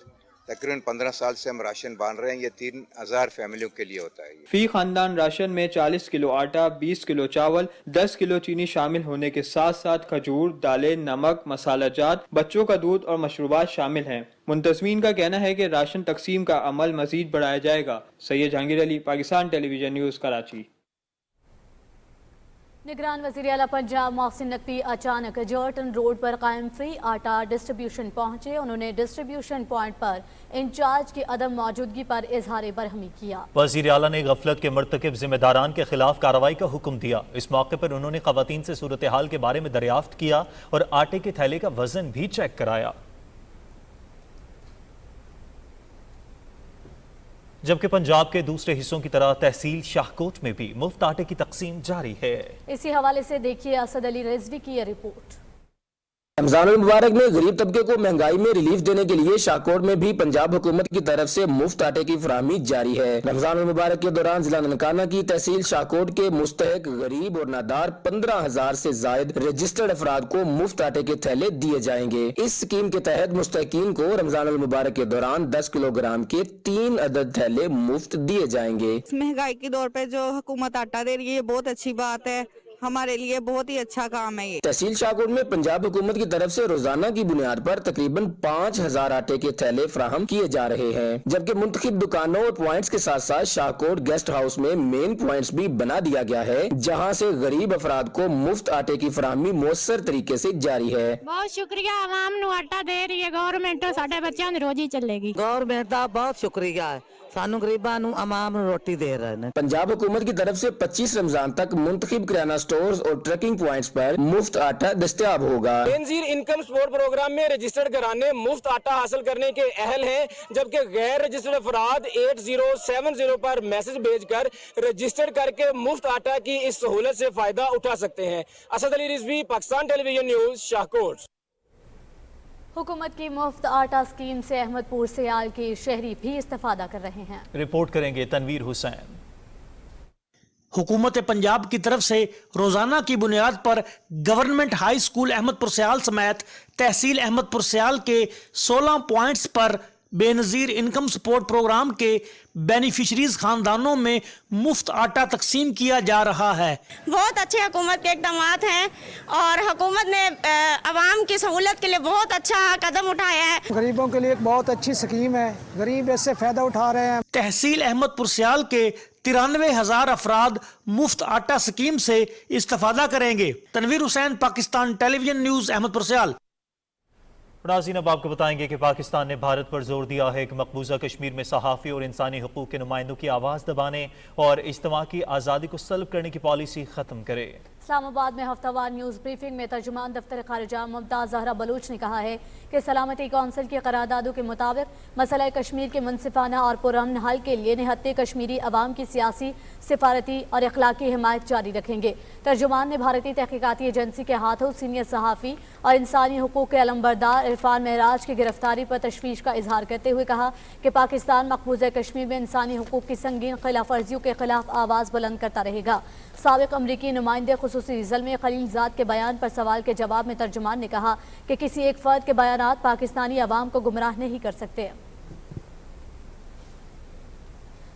तकरीबन 15 साल से हम राशन बांध रहे हैं। ये 3000 फैमिलियों के लिए होता है। फी खानदान राशन में 40 किलो आटा, 20 किलो चावल, 10 किलो चीनी शामिल होने के साथ साथ खजूर, दालें, नमक, मसालाजात, बच्चों का दूध और मशरूबात शामिल हैं। मुंतज़मीन का कहना है कि राशन तकसीम का अमल मजीद बढ़ाया जाएगा। Syed Jahangir Ali, Pakistan television news, Karachi. निगरान वज़ीर आला पंजाब मोहसिन नकवी अचानक जॉर्टन रोड पर कायम फ्री आटा डिस्ट्रीब्यूशन पहुंचे। उन्होंने डिस्ट्रीब्यूशन पॉइंट पर इंचार्ज की अदम मौजूदगी पर इजहार बरहमी किया। वज़ीर आला ने गफलत के मर्तकब जिम्मेदारान के खिलाफ कार्रवाई का हुक्म दिया। इस मौके पर उन्होंने खवातीन से सूरत हाल के बारे में दरियाफ्त किया और आटे के थैले का वजन भी चेक कराया। जबकि पंजाब के दूसरे हिस्सों की तरह तहसील शाहकोट में भी मुफ्त आटे की तकसीम जारी है। इसी हवाले से देखिए असद अली रिजवी की यह रिपोर्ट। रमजानुल मुबारक में गरीब तबके को महंगाई में रिलीफ देने के लिए शाहकोट में भी पंजाब हुकूमत की तरफ से मुफ्त आटे की फराहमी जारी है। रमजानुल मुबारक के दौरान जिला ननकाना की तहसील शाहकोट के मुस्तहिक गरीब और नादार 15,000 से जायद रजिस्टर्ड अफराद को मुफ्त आटे के थैले दिए जाएंगे। इस स्कीम के तहत मुस्तहिकीन को रमजानुल मुबारक के दौरान 10 किलोग्राम के 3 अदद थैले मुफ्त दिए जाएंगे। महंगाई के दौर पे जो हुकूमत आटा दे रही है ये बहुत अच्छी बात है, हमारे लिए बहुत ही अच्छा काम है ये। तहसील शाहकोट में पंजाब हुकूमत की तरफ से रोजाना की बुनियाद पर तकरीबन 5000 आटे के थैले फराहम किए जा रहे हैं, जबकि मुंतखब दुकानों और पॉइंट्स के साथ साथ शाहकोट गेस्ट हाउस में मेन पॉइंट्स भी बना दिया गया है, जहां से गरीब अफराद को मुफ्त आटे की फराहमी मौसर तरीके से जारी है। बहुत शुक्रिया आवाम नू आटा दे रही है गवर्नमेंट, साडे बच्चों की रोजी चलेगी। गवर्नमेंट का बहुत शुक्रिया है, सानू गरीबां नू आवाम रोटी दे रहे हैं। पंजाब हुकूमत की तरफ से 25 रमजान तक मुंतखब किराना स्टोर्स और ट्रैकिंग पॉइंट्स पर मुफ्त आटा दस्तयाब होगा। बेनजीर इनकम सपोर्ट प्रोग्राम में रजिस्टर्ड घराने मुफ्त आटा हासिल करने के अहल हैं, जबकि गैर रजिस्टर्ड अफराद 8070 पर मैसेज भेजकर रजिस्टर्ड करके मुफ्त आटा की इस सहूलत से फायदा उठा सकते हैं। Asad Ali Rizvi, Pakistan television news, Shahkot. हुकूमत की मुफ्त आटा स्कीम से अहमदपुर सियाल के शहरी भी इस्तेफादा कर रहे हैं। रिपोर्ट करेंगे तनवीर हुसैन। हुकूमत पंजाब की तरफ से रोजाना की बुनियाद पर गवर्नमेंट हाई स्कूल अहमदपुर सियाल समेत तहसील अहमदपुर सियाल के 16 पॉइंट्स पर बेनजीर इनकम सपोर्ट प्रोग्राम के बेनिफिशरीज खानदानों में मुफ्त आटा तकसीम किया जा रहा है। बहुत अच्छे हुकूमत के इकदाम हैं और हुकूमत ने आवाम की सहूलत के लिए बहुत अच्छा कदम उठाया है। गरीबों के लिए एक बहुत अच्छी स्कीम है, गरीब इससे फायदा उठा रहे हैं। तहसील अहमदपुर सियाल के 93,000 अफराद मुफ्त आटा स्कीम से इस्तेफादा करेंगे। तनवीर हुसैन, पाकिस्तान टेलीविजन न्यूज़, अहमदपुर सियाल। नाज़रीन, अब आपको बताएंगे कि पाकिस्तान ने भारत पर जोर दिया है कि मकबूजा कश्मीर में सहाफ़ी और इंसानी हुकूक के नुमाइंदों की आवाज़ दबाने और इज्तिमा की आज़ादी को सल्ब करने की पॉलिसी ख़त्म करे। इस्लामाबाद में हफ्तावार न्यूज़ ब्रीफिंग में तर्जुमान दफ्तर खारिजा मुमताज़ ज़हरा बलूच ने कहा है कि सलामती कौंसिल के करारदादों के मुताबिक मसला कश्मीर के मुनसिफाना और पुरअमन हल के लिए निहत्ते कश्मीरी अवाम की सियासी, सिफारती और अखलाकी हिमायत जारी रखेंगे। तर्जुमान ने भारतीय तहकीकाती एजेंसी के हाथों सीनियर सहाफ़ी और इंसानी हुकूक के अलमबरदार इरफान महराज की गिरफ्तारी पर तशवीश का इजहार करते हुए कहा कि पाकिस्तान मकबूजा कश्मीर में इंसानी हुकूक की संगीन खिलाफ वर्जियों के खिलाफ आवाज़ बुलंद करता रहेगा। साबिक अमरीकी नुमाइंदे خصوصی ضلع خلیل زاد کے بیان پر سوال کے جواب میں ترجمان نے کہا کہ کسی ایک فرد کے بیانات پاکستانی عوام کو گمراہ نہیں کر سکتے۔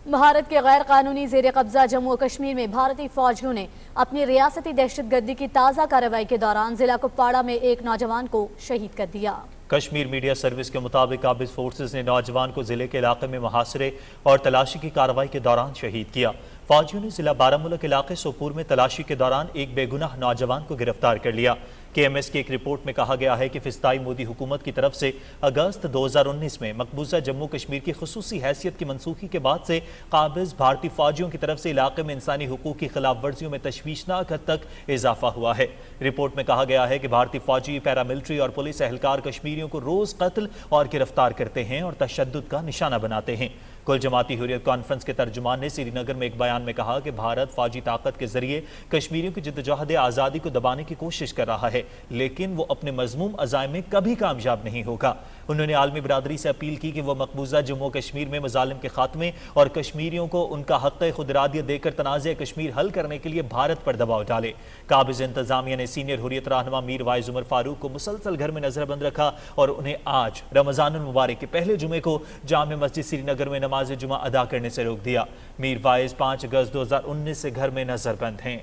بھارت کے غیر قانونی زیر قبضہ جموں و کشمیر میں بھارتی فوجیوں نے اپنی ریاستی دہشت گردی کی تازہ کارروائی کے دوران ضلع کپواڑہ میں ایک نوجوان کو شہید کر دیا۔ کشمیر میڈیا سروس کے مطابق قابض فورسز نے نوجوان کو ضلع کے علاقے میں محاصرے اور تلاشی کی کارروائی کے دوران شہید کیا۔ فوجیوں نے ضلع بارہ ملک علاقے سوپور میں تلاشی کے دوران ایک بے گناہ نوجوان کو گرفتار کر لیا۔ KMS کی ایک رپورٹ میں کہا گیا ہے کہ فضائی مودی حکومت کی طرف سے اگست 2019 میں مقبوضہ جموں کشمیر کی خصوصی حیثیت کی منسوخی کے بعد سے قابض بھارتی فوجیوں کی طرف سے علاقے میں انسانی حقوق کی خلاف ورزیوں میں تشویشناک حد تک اضافہ ہوا ہے۔ رپورٹ میں کہا گیا ہے کہ بھارتی فوجی، پیراملٹری اور پولیس اہلکار کشمیریوں کو روز قتل اور گرفتار کرتے ہیں اور تشدد کا نشانہ بناتے ہیں۔ کل جماعتی حریت کانفرنس کے ترجمان نے سری نگر میں ایک بیان میں کہا کہ بھارت فوجی طاقت کے ذریعے کشمیریوں کی جدوجہد آزادی کو دبانے کی کوشش کر رہا ہے، لیکن وہ اپنے مذموم عزائم میں کبھی کامیاب نہیں ہوگا۔ انہوں نے عالمی برادری سے اپیل کی کہ وہ مقبوضہ جموں کشمیر میں مظالم کے خاتمے اور کشمیریوں کو ان کا حق خود ارادیت دے کر تنازع کشمیر حل کرنے کے لیے بھارت پر دباؤ ڈالے۔ قابض انتظامیہ نے سینئر حریت رہنما میر وائز عمر فاروق کو مسلسل گھر میں نظر بند رکھا اور انہیں آج رمضان المبارک کے پہلے جمعے کو جامع مسجد سری نگر میں نماز جمعہ ادا کرنے سے روک دیا۔ میر وائز 5 اگست 2019 سے گھر میں نظر بند ہیں۔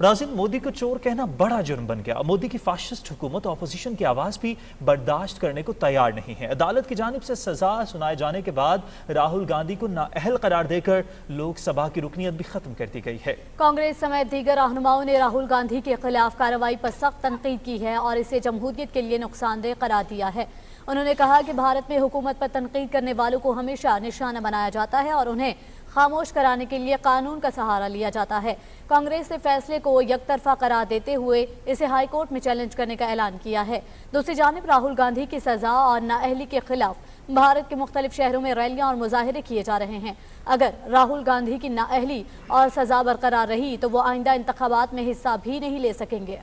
ناظرین، مودی کو چور کہنا بڑا جرم بن گیا۔ مودی کی فاشسٹ حکومت اپوزیشن کی آواز بھی برداشت کرنے کو تیار نہیں ہے۔ عدالت کی جانب سے سزا سنائے جانے کے بعد راہل گاندھی کو نااہل قرار دے کر لوک سبھا کی رکنیت بھی ختم کر دی گئی ہے۔ کانگریس سمیت دیگر رہنماؤں نے راہل گاندھی کے خلاف کارروائی پر سخت تنقید کی ہے اور اسے جمہوریت کے لیے نقصان دہ قرار دیا ہے۔ انہوں نے کہا کہ بھارت میں حکومت پر تنقید کرنے والوں کو ہمیشہ نشانہ بنایا جاتا ہے اور انہیں خاموش کرانے کے لیے قانون کا سہارا لیا جاتا ہے۔ کانگریس نے فیصلے کو یک طرفہ قرار دیتے ہوئے اسے ہائی کورٹ میں چیلنج کرنے کا اعلان کیا ہے۔ دوسری جانب راہل گاندھی کی سزا اور نااہلی کے خلاف بھارت کے مختلف شہروں میں ریلیاں اور مظاہرے کیے جا رہے ہیں۔ اگر راہل گاندھی کی نااہلی اور سزا برقرار رہی تو وہ آئندہ انتخابات میں حصہ بھی نہیں لے سکیں گے۔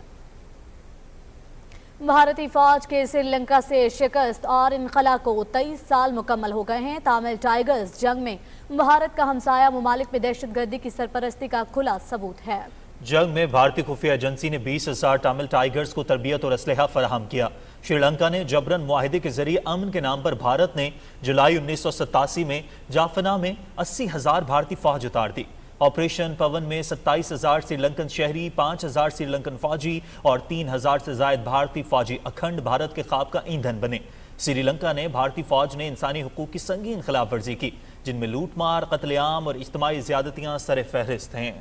بھارتی فوج کے سری لنکا سے شکست اور انخلا کو 23 سال مکمل ہو گئے ہیں۔ تامل ٹائیگرز جنگ میں بھارت کا ہمسایہ ممالک میں دہشت گردی کی سرپرستی کا کھلا ثبوت ہے۔ جنگ میں بھارتی خفیہ ایجنسی نے 20,000 تامل ٹائیگرز کو تربیت اور اسلحہ فراہم کیا۔ شری لنکا نے جبرن معاہدے کے ذریعے امن کے نام پر بھارت نے جولائی 1987 میں جافنا میں 80,000 بھارتی فوج اتار دی۔ آپریشن پون میں 27,000 سری لنکن شہری، 5,000 سری لنکن فوجی اور 3,000 سے زائد بھارتی فوجی اکھنڈ بھارت کے خواب کا ایندھن بنے۔ سری لنکا نے بھارتی فوج نے انسانی حقوق کی سنگین خلاف ورزی کی، جن میں لوٹ مار، قتل عام اور اجتماعی زیادتیاں سر فہرست ہیں۔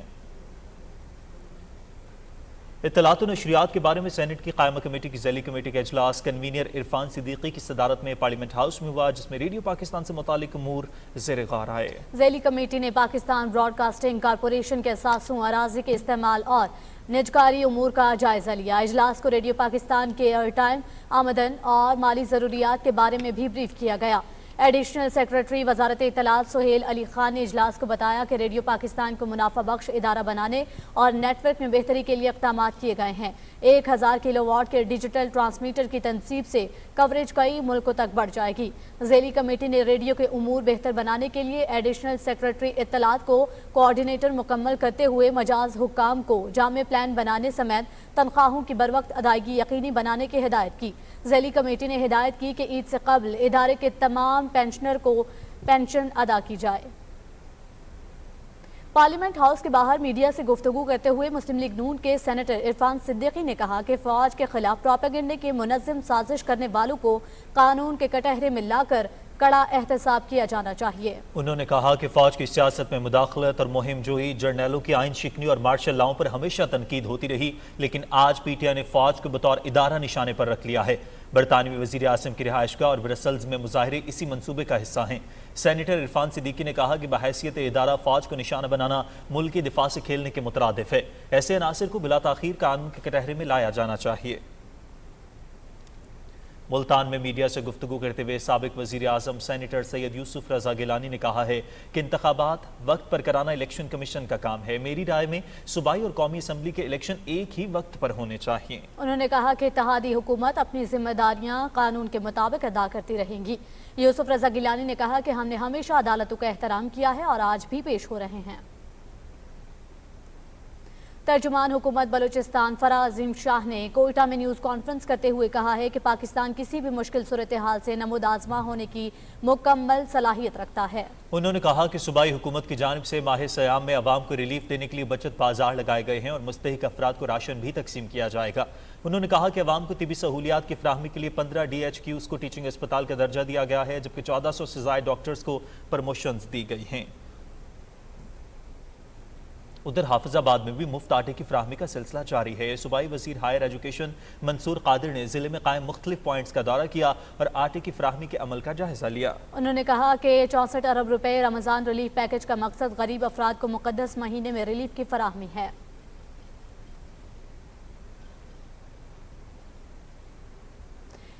اطلاعات و نشریات کے بارے میں سینٹ کی قائمہ کمیٹی کی ذیلی کمیٹی کا اجلاس کنوینر عرفان صدیقی کی صدارت میں پارلیمنٹ ہاؤس میں ہوا، جس میں ریڈیو پاکستان سے متعلق امور زیر غور آئے۔ ذیلی کمیٹی نے پاکستان براڈ کاسٹنگ کارپوریشن کے اثاثوں، اراضی کے استعمال اور نجکاری امور کا جائزہ لیا۔ اجلاس کو ریڈیو پاکستان کے ایئر ٹائم، آمدن اور مالی ضروریات کے بارے میں بھی بریف کیا گیا۔ ایڈیشنل سیکرٹری وزارت اطلاعات سہیل علی خان نے اجلاس کو بتایا کہ ریڈیو پاکستان کو منافع بخش ادارہ بنانے اور نیٹ ورک میں بہتری کے لیے اقدامات کیے گئے ہیں۔ 1000 کلو واٹ کے ڈیجیٹل ٹرانسمیٹر کی تنصیب سے کوریج کئی ملکوں تک بڑھ جائے گی۔ ذیلی کمیٹی نے ریڈیو کے امور بہتر بنانے کے لیے ایڈیشنل سیکرٹری اطلاعات کو کوارڈینیٹر مکمل کرتے ہوئے مجاز حکام کو جامع پلان بنانے سمیت تنخواہوں کی بروقت ادائیگی یقینی بنانے کی ہدایت کی۔ ذیلی کمیٹی نے ہدایت کی کہ عید سے قبل ادارے کے تمام پینشنر کو پینشن ادا کی جائے۔ پارلیمنٹ ہاؤس کے باہر میڈیا سے گفتگو کرتے ہوئے مسلم لیگ نون کے سینیٹر عرفان صدیقی نے کہا کہ فوج کے خلاف پروپیگنڈے کی منظم سازش کرنے والوں کو قانون کے کٹہرے میں لا کر کڑا احتساب کیا جانا چاہیے۔ انہوں نے کہا کہ فوج کی سیاست میں مداخلت اور مہم جوئی، جرنیلوں کی آئین شکنی اور مارشل لاؤں پر ہمیشہ تنقید ہوتی رہی، لیکن آج پی ٹی آئی نے فوج کو بطور ادارہ نشانے پر رکھ لیا ہے۔ برطانوی وزیر اعظم کی رہائش گاہ اور برسلز میں مظاہرے اسی منصوبے کا حصہ ہیں۔ سینیٹر عرفان صدیقی نے کہا کہ بحیثیت ادارہ فوج کو نشانہ بنانا ملک کی دفاع سے کھیلنے کے مترادف ہے۔ ایسے عناصر کو بلا تاخیر قانون کے کٹہرے میں لایا جانا چاہیے۔ ملتان میں میڈیا سے گفتگو کرتے ہوئے سابق وزیر اعظم سینیٹر سید یوسف رضا گیلانی نے کہا ہے کہ انتخابات وقت پر کرانا الیکشن کمیشن کا کام ہے۔ میری رائے میں صوبائی اور قومی اسمبلی کے الیکشن ایک ہی وقت پر ہونے چاہیے۔ انہوں نے کہا کہ اتحادی حکومت اپنی ذمہ داریاں قانون کے مطابق ادا کرتی رہیں گی۔ یوسف رضا گیلانی نے کہا کہ ہم نے ہمیشہ عدالتوں کا احترام کیا ہے اور آج بھی پیش ہو رہے ہیں۔ ترجمان حکومت بلوچستان فراز عظیم شاہ نے کوئٹہ میں نیوز کانفرنس کرتے ہوئے کہا ہے کہ پاکستان کسی بھی مشکل صورتحال سے نمود آزما ہونے کی مکمل صلاحیت رکھتا ہے۔ انہوں نے کہا کہ صوبائی حکومت کی جانب سے ماہ سیام میں عوام کو ریلیف دینے کے لیے بچت بازار لگائے گئے ہیں اور مستحق افراد کو راشن بھی تقسیم کیا جائے گا۔ انہوں نے کہا کہ عوام کو طبی سہولیات کی فراہمی کے لیے 15 DHQs کو ٹیچنگ اسپتال کا درجہ دیا گیا ہے، جبکہ 1400 سے زائد ڈاکٹرز کو پروموشنز دی گئی ہیں۔ ادھر حافظ آباد میں بھی مفت آٹے کی فراہمی کا سلسلہ جاری ہے۔ صوبائی وزیر ہائر ایجوکیشن منصور قادر نے ضلع میں قائم مختلف پوائنٹس کا دورہ کیا اور آٹے کی فراہمی کے عمل کا جائزہ لیا۔ انہوں نے کہا کہ 64 ارب روپے رمضان ریلیف پیکج کا مقصد غریب افراد کو مقدس مہینے میں ریلیف کی فراہمی ہے۔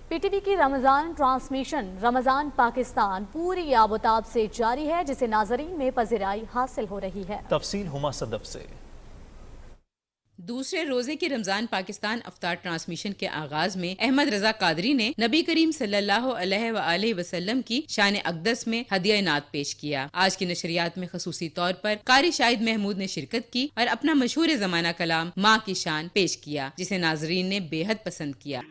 پی ٹی وی کی رمضان ٹرانسمیشن رمضان پاکستان پوری آب و تاب سے جاری ہے، جسے ناظرین میں پذیرائی حاصل ہو رہی ہے۔ تفصیل ہما صدف سے۔ دوسرے روزے کی رمضان پاکستان افطار ٹرانسمیشن کے آغاز میں احمد رضا قادری نے نبی کریم صلی اللہ علیہ وآلہ وسلم کی شان اقدس میں ہدیہ نعت پیش کیا۔ آج کی نشریات میں خصوصی طور پر قاری شاہد محمود نے شرکت کی اور اپنا مشہور زمانہ کلام ماں کی شان پیش کیا، جسے ناظرین نے بے حد پسند کیا۔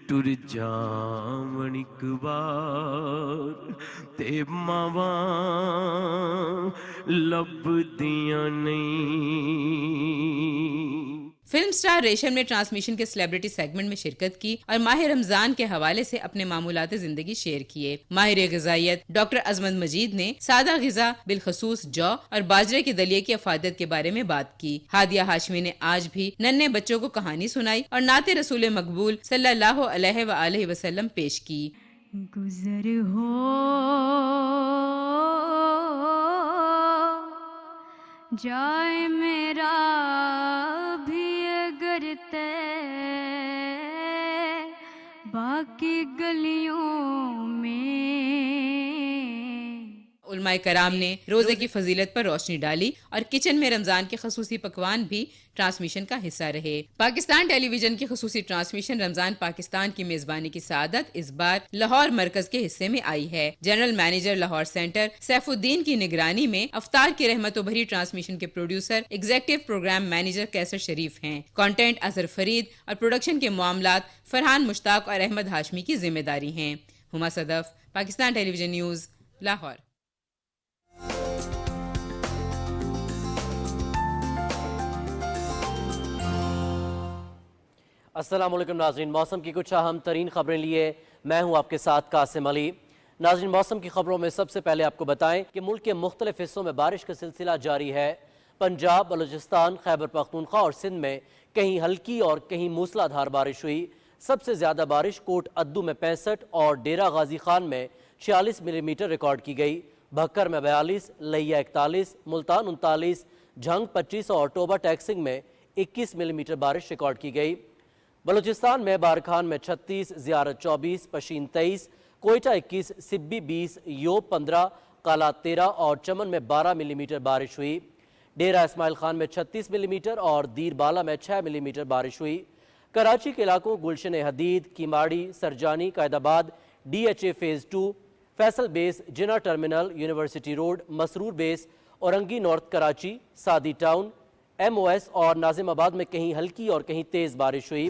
فلم سٹار ریشم نے ٹرانسمیشن کے سیلیبریٹی سیگمنٹ میں شرکت کی اور ماہ رمضان کے حوالے سے اپنے معمولات زندگی شیئر کیے۔ ماہر غذائیت ڈاکٹر عظمت مجید نے سادہ غذا بالخصوص جو اور باجرے کے دلیے کی افادیت کے بارے میں بات کی۔ ہادیہ ہاشمی نے آج بھی ننھے بچوں کو کہانی سنائی اور نعت رسول مقبول صلی اللہ علیہ وآلہ وسلم پیش کی۔ گزر ہو جائے میرا بھی اگر تے باقی گلیوں میں۔ علماء کرام نے روزے کی فضیلت پر روشنی ڈالی اور کچن میں رمضان کے خصوصی پکوان بھی ٹرانسمیشن کا حصہ رہے۔ پاکستان ٹیلی ویژن کی خصوصی ٹرانسمیشن رمضان پاکستان کی میزبانی کی سعادت اس بار لاہور مرکز کے حصے میں آئی ہے۔ General manager Lahore centre Saifuddin کی نگرانی میں افطار کی رحمت و بھری ٹرانسمیشن کے پروڈیوسر ایگزیکٹو پروگرام مینیجر کیسر شریف ہیں۔ کانٹینٹ اظہر فرید اور پروڈکشن کے معاملات فرحان مشتاق اور احمد ہاشمی کی ذمہ داری ہیں۔ ہما صدف، پاکستان ٹیلی ویژن نیوز، لاہور۔ السلام علیکم ناظرین، موسم کی کچھ اہم ترین خبریں لیے میں ہوں آپ کے ساتھ قاسم علی۔ ناظرین، موسم کی خبروں میں سب سے پہلے آپ کو بتائیں کہ ملک کے مختلف حصوں میں بارش کا سلسلہ جاری ہے۔ پنجاب، بلوچستان، خیبر پختونخوا اور سندھ میں کہیں ہلکی اور کہیں موسلا دھار بارش ہوئی۔ سب سے زیادہ بارش کوٹ ادو میں 65 اور ڈیرہ غازی خان میں 46 ملی میٹر ریکارڈ کی گئی۔ بھکر میں 42، لیا 41، ملتان 39، جھنگ 25 اور ٹوبہ ٹیکسنگ میں 21 ملی میٹر بارش ریکارڈ کی گئی۔ بلوچستان میں بارکھان میں 36، زیارت 24، پشین 23، کوئٹہ 21، سبی 20، یوب 15، قالات 13 اور چمن میں 12 ملی میٹر بارش ہوئی۔ ڈیرہ اسماعیل خان میں 36 ملی میٹر اور دیر بالا میں 6 ملی میٹر بارش ہوئی۔ کراچی کے علاقوں گلشن حدید، کیماڑی، سرجانی، قائد آباد، DHA فیز 2، فیصل بیس، جناح ٹرمینل، یونیورسٹی روڈ، مسرور بیس، اورنگی نارتھ کراچی، سادی ٹاؤن، MOS اور ناظم آباد میں کہیں ہلکی اور کہیں تیز بارش ہوئی۔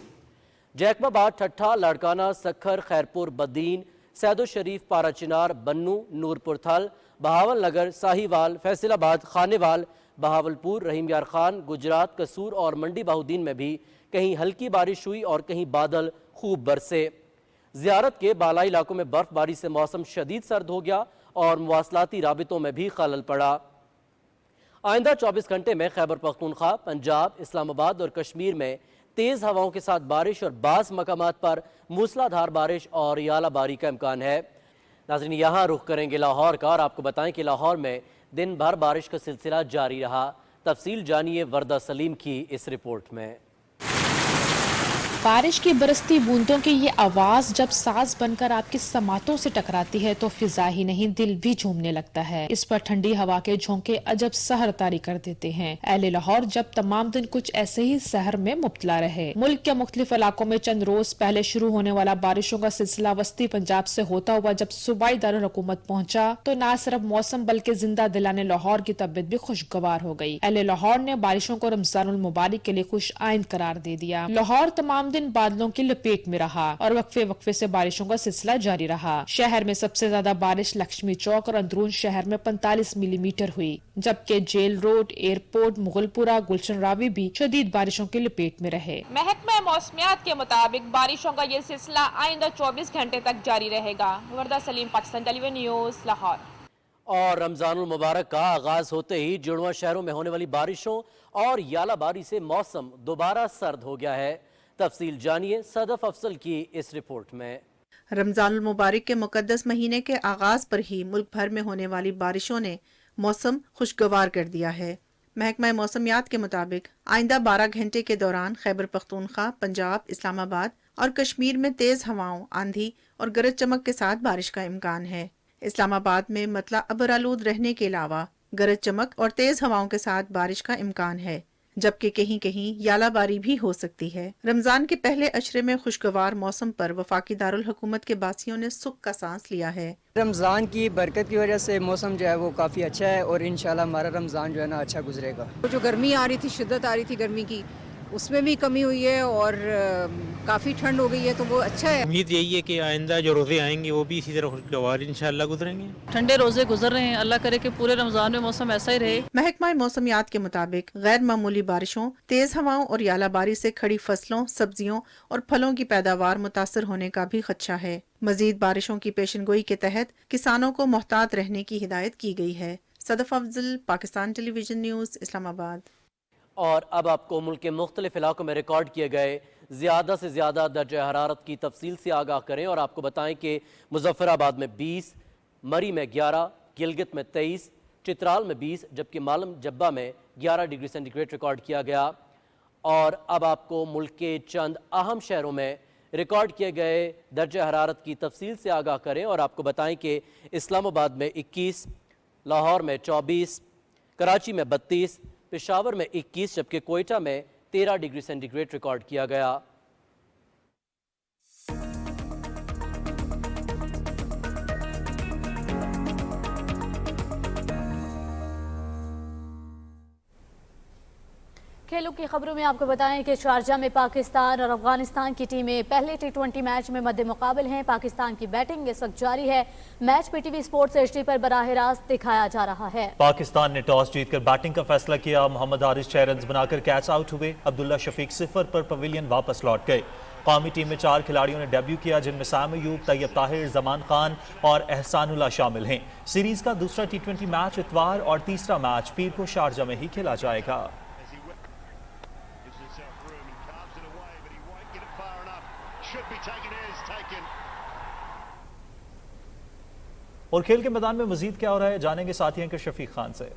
جیکب آباد، ٹھٹھا، لاڑکانہ، سکھر، خیرپور، بدین، سید الشریف، پارا چنار، بنو، نورپور تھل، بہاول نگر، ساہیوال، فیصل آباد، خانیوال، بہاولپور، رحیم یار خان، گجرات، قصور اور منڈی بہودین میں بھی کہیں ہلکی بارش ہوئی اور کہیں بادل خوب برسے۔ زیارت کے بالائی علاقوں میں برف باری سے موسم شدید سرد ہو گیا اور مواصلاتی رابطوں میں بھی خلل پڑا۔ آئندہ 24 گھنٹے میں خیبر پختونخوا، پنجاب، اسلام آباد اور کشمیر میں تیز ہواؤں کے ساتھ بارش اور بعض مقامات پر موسلا دھار بارش اور یالہ باری کا امکان ہے۔ ناظرین، یہاں رخ کریں گے لاہور کا اور آپ کو بتائیں کہ لاہور میں دن بھر بارش کا سلسلہ جاری رہا۔ تفصیل جانیے وردہ سلیم کی اس رپورٹ میں۔ बारिश की बरसती बूंदों की ये आवाज जब साज बनकर आपकी समातों से टकराती है तो फिजा ही नहीं दिल भी झूमने लगता है। इस पर ठंडी हवा के झोंके अजब सहर तारी कर देते हैं। अहले लाहौर जब तमाम दिन कुछ ऐसे ही सहर में मुब्तला रहे। मुल्क के मुख्तलिफ इलाकों में चंद रोज पहले शुरू होने वाला बारिशों का सिलसिला वस्ती पंजाब से होता हुआ जब सूबाई दारुल हुकूमत पहुंचा तो न सिर्फ मौसम बल्कि जिंदा दिलाने लाहौर की तबीयत भी खुशगवार हो गई। अहले लाहौर ने बारिशों को रमजानुल मुबारक के लिए खुश आइंद करार दे दिया। लाहौर तमाम दिन बादलों की लपेट में रहा और वक्फे वक्फे से बारिशों का सिलसिला जारी रहा। शहर में सबसे ज्यादा बारिश लक्ष्मी चौक और अंदरून शहर में 45 मिलीमीटर हुई, जबकि जेल रोड, एयरपोर्ट, मुगलपुरा, गुलशन रावी भी शदीद बारिशों की लपेट में रहे। महकमा मौसमियात के मुताबिक बारिशों का ये सिलसिला आइंदा 24 घंटे तक जारी रहेगा। वर्दा सलीम, पाकिस्तान टेलीविजन न्यूज़, लाहौर। और रमजानुल मुबारक का आगाज होते ही जुड़वा शहरों में होने वाली बारिशों और यालाबारी से मौसम दोबारा सर्द हो गया है। तफसील जानिए सदफ अफसल की इस रिपोर्ट में। रमजानुल मुबारक के मुकद्दस महीने के आगाज पर ही मुल्क भर में होने वाली बारिशों ने मौसम खुशगवार कर दिया है। महकमा मौसमियात के मुताबिक आइंदा 12 घंटे के दौरान खैबर पख्तूनख्वा, पंजाब, इस्लामाबाद और कश्मीर में तेज हवाओं, आंधी और गरज चमक के साथ बारिश का इम्कान है। इस्लामाबाद में मतला अबरालूद रहने के अलावा गरज चमक और तेज हवाओं के साथ बारिश का इम्कान है, जबकि कहीं कहीं यालाबारी भी हो सकती है। रमजान के पहले अशरे में खुशगवार मौसम पर वफाकी दारुल हुकूमत के बासियों ने सुख का सांस लिया है। रमज़ान की बरकत की वजह से मौसम जो है वो काफ़ी अच्छा है और इंशाल्लाह हमारा रमज़ान जो है ना अच्छा गुजरेगा। जो गर्मी आ रही थी, शिद्दत आ रही थी गर्मी की, उसमें भी कमी हुई है और काफ़ी ठंड हो गई है, तो वो अच्छा है। उम्मीद यही है कि आइंदा जो रोज़े आएंगे वो भी इसी तरह खुशगवार इंशाल्लाह गुजरेंगे। ठंडे रोजे गुजर रहे हैं, अल्लाह करे कि पूरे रमज़ान में मौसम ऐसा ही रहे। महकमा मौसमियात के मुताबिक गैर मामूली बारिशों, तेज हवाओं और यालाबारी से खड़ी फसलों, सब्जियों और फलों की पैदावार मुतासर होने का भी खदशा है। मजीद बारिशों की पेशनगोई के तहत किसानों को मोहतात रहने की हिदायत की गई है। Sadaf Afzal, Pakistan television News, Islamabad. और अब आपको मुल्क के मुख्तलिफ इलाकों में रिकॉर्ड किए गए ज़्यादा से ज़्यादा दर्जा हरारत की तफसील से आगाह करें और आपको बताएं कि मुजफ्फराबाद में 20, मरी में 11, गिलगित में 23, चित्राल में 20, जबकि मालम जब्बा में 11 डिग्री सेंटीग्रेड रिकॉर्ड किया गया। और अब आपको मुल्क के चंद अहम शहरों में रिकॉर्ड किए गए दर्जा हरारत की तफसील से आगाह करें और आपको बताएं कि इस्लामाबाद में 21, लाहौर में 24, कराची में 32, पेशावर में 21, जबकि कोयटा में 13 डिग्री सेंटीग्रेड रिकॉर्ड किया गया। खेलों की खबरों में आपको बताएं कि शारजा में पाकिस्तान और अफगानिस्तान की टीमें पहले T20 मैच में मद्दे मुकाबल हैं। पाकिस्तान की बैटिंग इस वक्त जारी है। मैच PTV स्पोर्ट्स HD पर बराह रास्त दिखाया जा रहा है। पाकिस्तान ने टॉस जीतकर बैटिंग का फैसला किया। मोहम्मद हारिस 6 रन बनाकर कैच आउट हुए। अब्दुल्ला शफीक 0 पर पवेलियन वापस लौट गए। कौमी टीम में 4 खिलाड़ियों ने डेब्यू किया, जिनमें साम अयूब, तैयब ताहिर, जमान खान और एहसानुल्लाह शामिल हैं। सीरीज का दूसरा T20 मैच इतवार और तीसरा मैच पीर को शारजा में ही खेला जाएगा। और खेल के मैदान में मजीद क्या हो रहा है, जानेंगे साथी के शफीक खान से।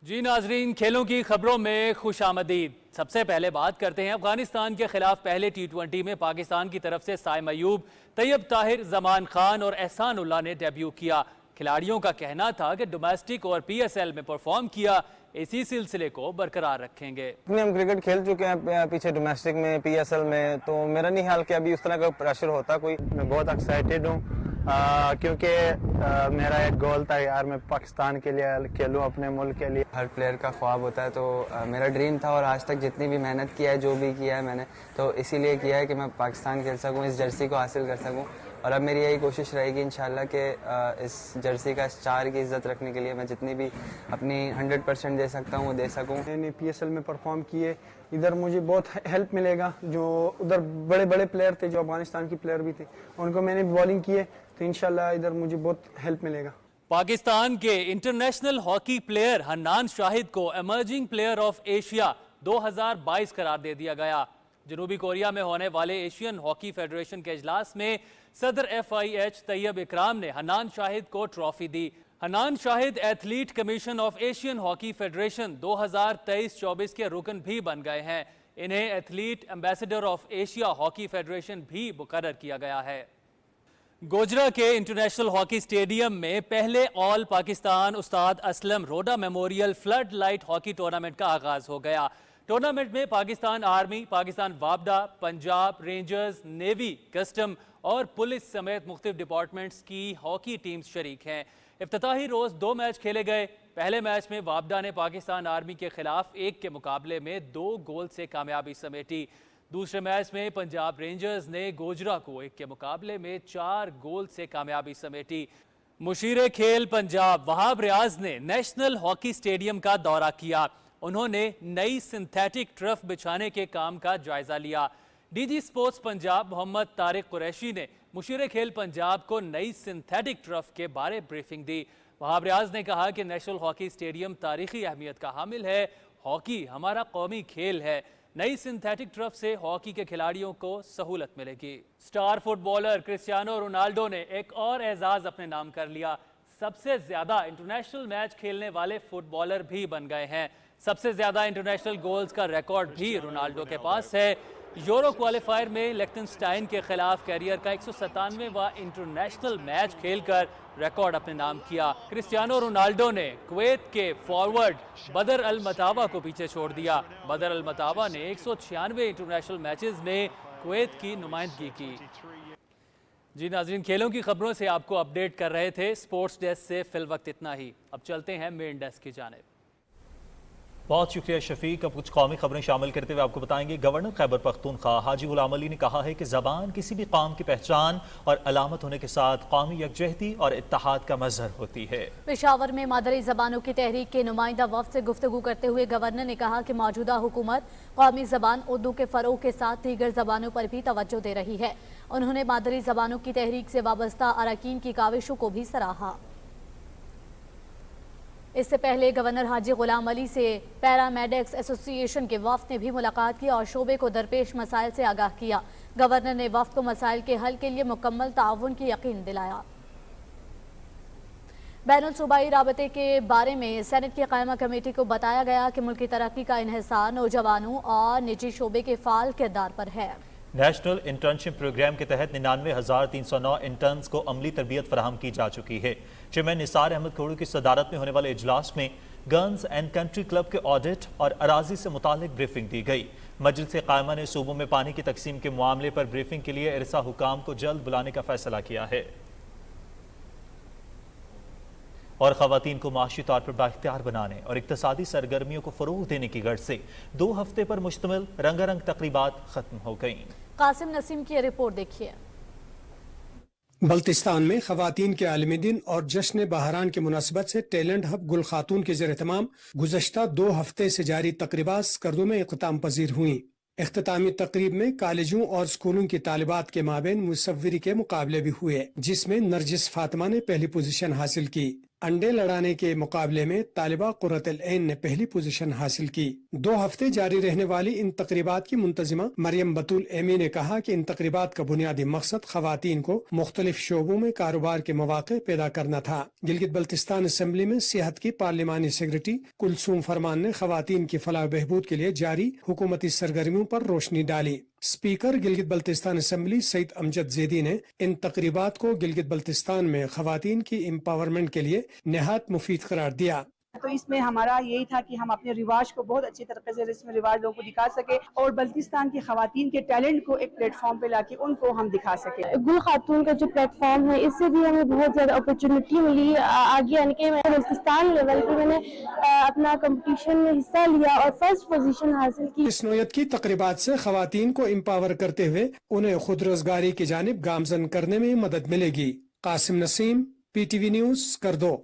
जी नाजरीन, खेलों की खबरों में खुश आमदीद। सबसे पहले बात करते हैं अफगानिस्तान के खिलाफ पहले T20 में पाकिस्तान की तरफ से साम अयूब, तैयब ताहिर, जमान खान और एहसानुल्लाह ने डेब्यू किया। खिलाड़ियों का कहना था कि डोमेस्टिक और PSL में परफॉर्म किया, इसी सिलसिले को बरकरार रखेंगे। हम क्रिकेट खेल चुके हैं पीछे डोमेस्टिक में, PSL में, तो मेरा नहीं ख्याल कि अभी उस तरह का प्रेशर होता कोई। मैं बहुत एक्साइटेड हूँ क्योंकि मेरा एक गोल था यार, मैं पाकिस्तान के लिए खेलूँ, अपने मुल्क के लिए। हर प्लेयर का ख्वाब होता है, तो मेरा ड्रीम था और आज तक जितनी भी मेहनत किया है, जो भी किया है मैंने, तो इसीलिए किया है कि मैं पाकिस्तान खेल सकूँ, इस जर्सी को हासिल कर सकूँ। और अब मेरी यही कोशिश रहेगी इंशाल्लाह कि इस जर्सी का, स्टार की इज्जत रखने के लिए मैं जितनी भी अपनी 100% दे सकता हूँ वो दे सकूँ। मैंने PSL में परफॉर्म किए, इधर मुझे बहुत हेल्प मिलेगा। जो उधर बड़े बड़े प्लेयर थे, जो अफगानिस्तान की प्लेयर भी थे, उनको मैंने बॉलिंग किए, तो इंशाल्लाह इधर मुझे बहुत हेल्प मिलेगा। पाकिस्तान के international hockey player Hannan Shahid को एमर्जिंग प्लेयर ऑफ एशिया 2022 करार दे दिया गया। जनूबी कोरिया में होने वाले एशियन हॉकी फेडरेशन के इजलास में सदर FIH तैयब इकराम ने हन्नान शाहिद को trophy the. Hannan Shahid athlete commission of Asian hockey federation 2023-24 के रुकन भी बन गए हैं। انہیں athlete ambassador of Asia hockey federation بھی مقرر کیا گیا ہے۔ گوجرا کے انٹرنیشنل ہاکی اسٹیڈیم میں پہلے آل پاکستان استاد Aslam Roda memorial floodlight hockey tournament کا آغاز ہو گیا۔ ٹورنامنٹ میں پاکستان آرمی، پاکستان وابڈا، پنجاب رینجرز، نیوی، کسٹم اور پولیس سمیت مختلف ڈپارٹمنٹس کی ہاکی ٹیمز شریک ہیں۔ افتتاحی روز 2 میچ کھیلے گئے۔ پہلے میچ میں وابڈا نے پاکستان آرمی کے خلاف 1 کے مقابلے میں 2 گول سے کامیابی سمیٹی۔ دوسرے میچ میں پنجاب رینجرز نے گوجرا کو 1 کے مقابلے میں 4 گول سے کامیابی سمیٹی۔ مشیر کھیل پنجاب وہاب ریاض نے نیشنل ہاکی اسٹیڈیم کا دورہ کیا۔ انہوں نے نئی سنتھیٹک ٹرف بچھانے کے کام کا جائزہ لیا۔ ڈی جی سپورٹس پنجاب محمد طارق قریشی نے مشیر کھیل پنجاب کو نئی سنتھیٹک ٹرف کے بارے بریفنگ دی۔ وہاب ریاض نے کہا کہ نیشنل ہاکی اسٹیڈیم تاریخی اہمیت کا حامل ہے۔ ہاکی ہمارا قومی کھیل ہے۔ نئی سنتھیٹک ٹرف سے ہاکی کے کھلاڑیوں کو سہولت ملے گی۔ Star footballer Cristiano Ronaldo نے ایک اور اعزاز اپنے نام کر لیا۔ سب سے زیادہ انٹرنیشنل میچ کھیلنے والے فٹ بالر بھی بن گئے ہیں۔ سب سے زیادہ انٹرنیشنل گولز کا ریکارڈ بھی رونالڈو کے پاس ہے۔ یورو کوالیفائر میں لیکٹنسٹائن کے خلاف کیریئر کا 197واں انٹرنیشنل میچ کھیل کر ریکارڈ اپنے نام کیا۔ کرسٹیانو رونالڈو نے کویت کے فارورڈ بدر المطاوع کو پیچھے چھوڑ دیا۔ بدر المطاوع نے 196 انٹرنیشنل میچز میں کویت کی نمائندگی کی۔ جی ناظرین، کھیلوں کی خبروں سے آپ کو اپڈیٹ کر رہے تھے۔ سپورٹس ڈیسک سے فی الوقت اتنا ہی۔ اب چلتے ہیں مین ڈیسک کی جانب۔ بہت شکریہ شفیق۔ اب کچھ قومی خبریں شامل کرتے ہوئے آپ کو بتائیں گے گورنر خیبر پختونخوا حاجی غلام علی نے کہا ہے کہ زبان کسی بھی قوم کی پہچان اور علامت ہونے کے ساتھ قومی یکجہتی اور اتحاد کا مظہر ہوتی ہے۔ پشاور میں مادری زبانوں کی تحریک کے نمائندہ وفد سے گفتگو کرتے ہوئے گورنر نے کہا کہ موجودہ حکومت قومی زبان اردو کے فروغ کے ساتھ دیگر زبانوں پر بھی توجہ دے رہی ہے۔ انہوں نے مادری زبانوں کی تحریک سے وابستہ اراکین کی کاوشوں کو بھی سراہا۔ اس سے پہلے گورنر حاجی غلام علی سے پیرامیڈکس ایسوسی ایشن کے وفد نے بھی ملاقات کی اور شعبے کو درپیش مسائل سے آگاہ کیا۔ گورنر نے وفد کو مسائل کے حل کے لیے مکمل تعاون کی یقین دلایا۔ بین الصوبائی رابطے کے بارے میں سینٹ کی قائمہ کمیٹی کو بتایا گیا کہ ملکی ترقی کا انحصار نوجوانوں اور نجی شعبے کے فعال کردار پر ہے۔ نیشنل انٹرنشپ پروگرام کے تحت 99,309 انٹرنز کو عملی تربیت فراہم کی جا چکی ہے۔ چیئرمین نثار احمد کھوڑو کی صدارت میں ہونے والے اجلاس میں گنز اینڈ کنٹری کلب کے آڈٹ اور اراضی سے متعلق بریفنگ دی گئی۔ مجلس قائمہ نے صوبوں میں پانی کی تقسیم کے معاملے پر بریفنگ کے لیے ارسا حکام کو جلد بلانے کا فیصلہ کیا ہے اور خواتین کو معاشی طور پر بااختیار بنانے اور اقتصادی سرگرمیوں کو فروغ دینے کی غرض سے 2 ہفتے پر مشتمل رنگا رنگ تقریبات ختم ہو گئیں۔ قاسم نسیم کی رپورٹ دیکھیے۔ بلتستان میں خواتین کے عالمی دن اور جشن بہران کی مناسبت سے ٹیلنٹ ہب گل خاتون کے زیر اہتمام گزشتہ 2 ہفتے سے جاری تقریبات سکردو میں اختتام پذیر ہوئیں۔ اختتامی تقریب میں کالجوں اور سکولوں کی طالبات کے مابین مصوری کے مقابلے بھی ہوئے، جس میں نرجس فاطمہ نے پہلی پوزیشن حاصل کی۔ انڈے لڑانے کے مقابلے میں طالبہ قرۃ العین نے پہلی پوزیشن حاصل کی۔ 2 ہفتے جاری رہنے والی ان تقریبات کی منتظمہ مریم بطول ایمی نے کہا کہ ان تقریبات کا بنیادی مقصد خواتین کو مختلف شعبوں میں کاروبار کے مواقع پیدا کرنا تھا۔ گلگت بلتستان اسمبلی میں صحت کی پارلیمانی سیکرٹری کلثوم فرمان نے خواتین کی فلاح و بہبود کے لیے جاری حکومتی سرگرمیوں پر روشنی ڈالی۔ اسپیکر گلگت بلتستان اسمبلی سعید امجد زیدی نے ان تقریبات کو گلگت بلتستان میں خواتین کی امپاورمنٹ کے لیے نہایت مفید قرار دیا۔ تو اس میں ہمارا یہی تھا کہ ہم اپنے رواج کو بہت اچھی طریقے سے اس میں رواج لوگوں کو دکھا سکے اور بلتستان کی خواتین کے ٹیلنٹ کو ایک پلیٹ فارم پہ لا کے ان کو ہم دکھا سکے۔ گل خاتون کا جو پلیٹ فارم ہے اس سے بھی ہمیں بہت زیادہ اپرچونٹی ملی آگے آنے کے۔ میں بلتستان لیول پہ میں نے اپنا کمپٹیشن میں حصہ لیا اور فرسٹ پوزیشن حاصل کی۔ اس نوعیت کی تقریبات سے خواتین کو امپاور کرتے ہوئے انہیں خود روزگاری کی جانب گامزن کرنے میں مدد ملے گی۔ Qasim Naseem, P T V news, Skardu.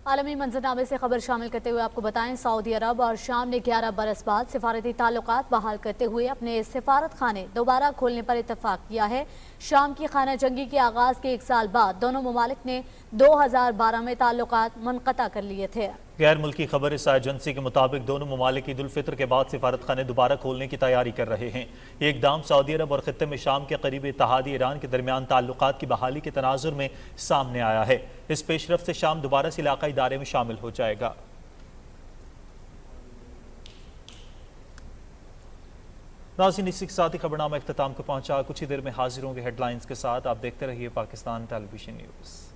عالمی منظرنامے سے خبر شامل کرتے ہوئے آپ کو بتائیں سعودی عرب اور شام نے 11 برس بعد سفارتی تعلقات بحال کرتے ہوئے اپنے سفارت خانے دوبارہ کھولنے پر اتفاق کیا ہے۔ شام کی خانہ جنگی کے آغاز کے 1 سال بعد دونوں ممالک نے 2012 میں تعلقات منقطع کر لیے تھے۔ غیر ملکی خبر رساں ایجنسی کے مطابق دونوں ممالک عید الفطر کے بعد سفارت خانے دوبارہ کھولنے کی تیاری کر رہے ہیں۔ یہ اقدام سعودی عرب اور خطے میں شام کے قریب اتحادی ایران کے درمیان تعلقات کی بحالی کے تناظر میں سامنے آیا ہے۔ اس پیش رفت سے شام دوبارہ اس علاقائی دائرے میں شامل ہو جائے گا۔ ناظرین، اسی کے ساتھ ہی خبرنامہ اختتام کو پہنچا۔ کچھ ہی دیر میں حاضر ہوں گے ہیڈ لائنز کے ساتھ۔ آپ دیکھتے رہیے پاکستان ٹیلی ویژن نیوز۔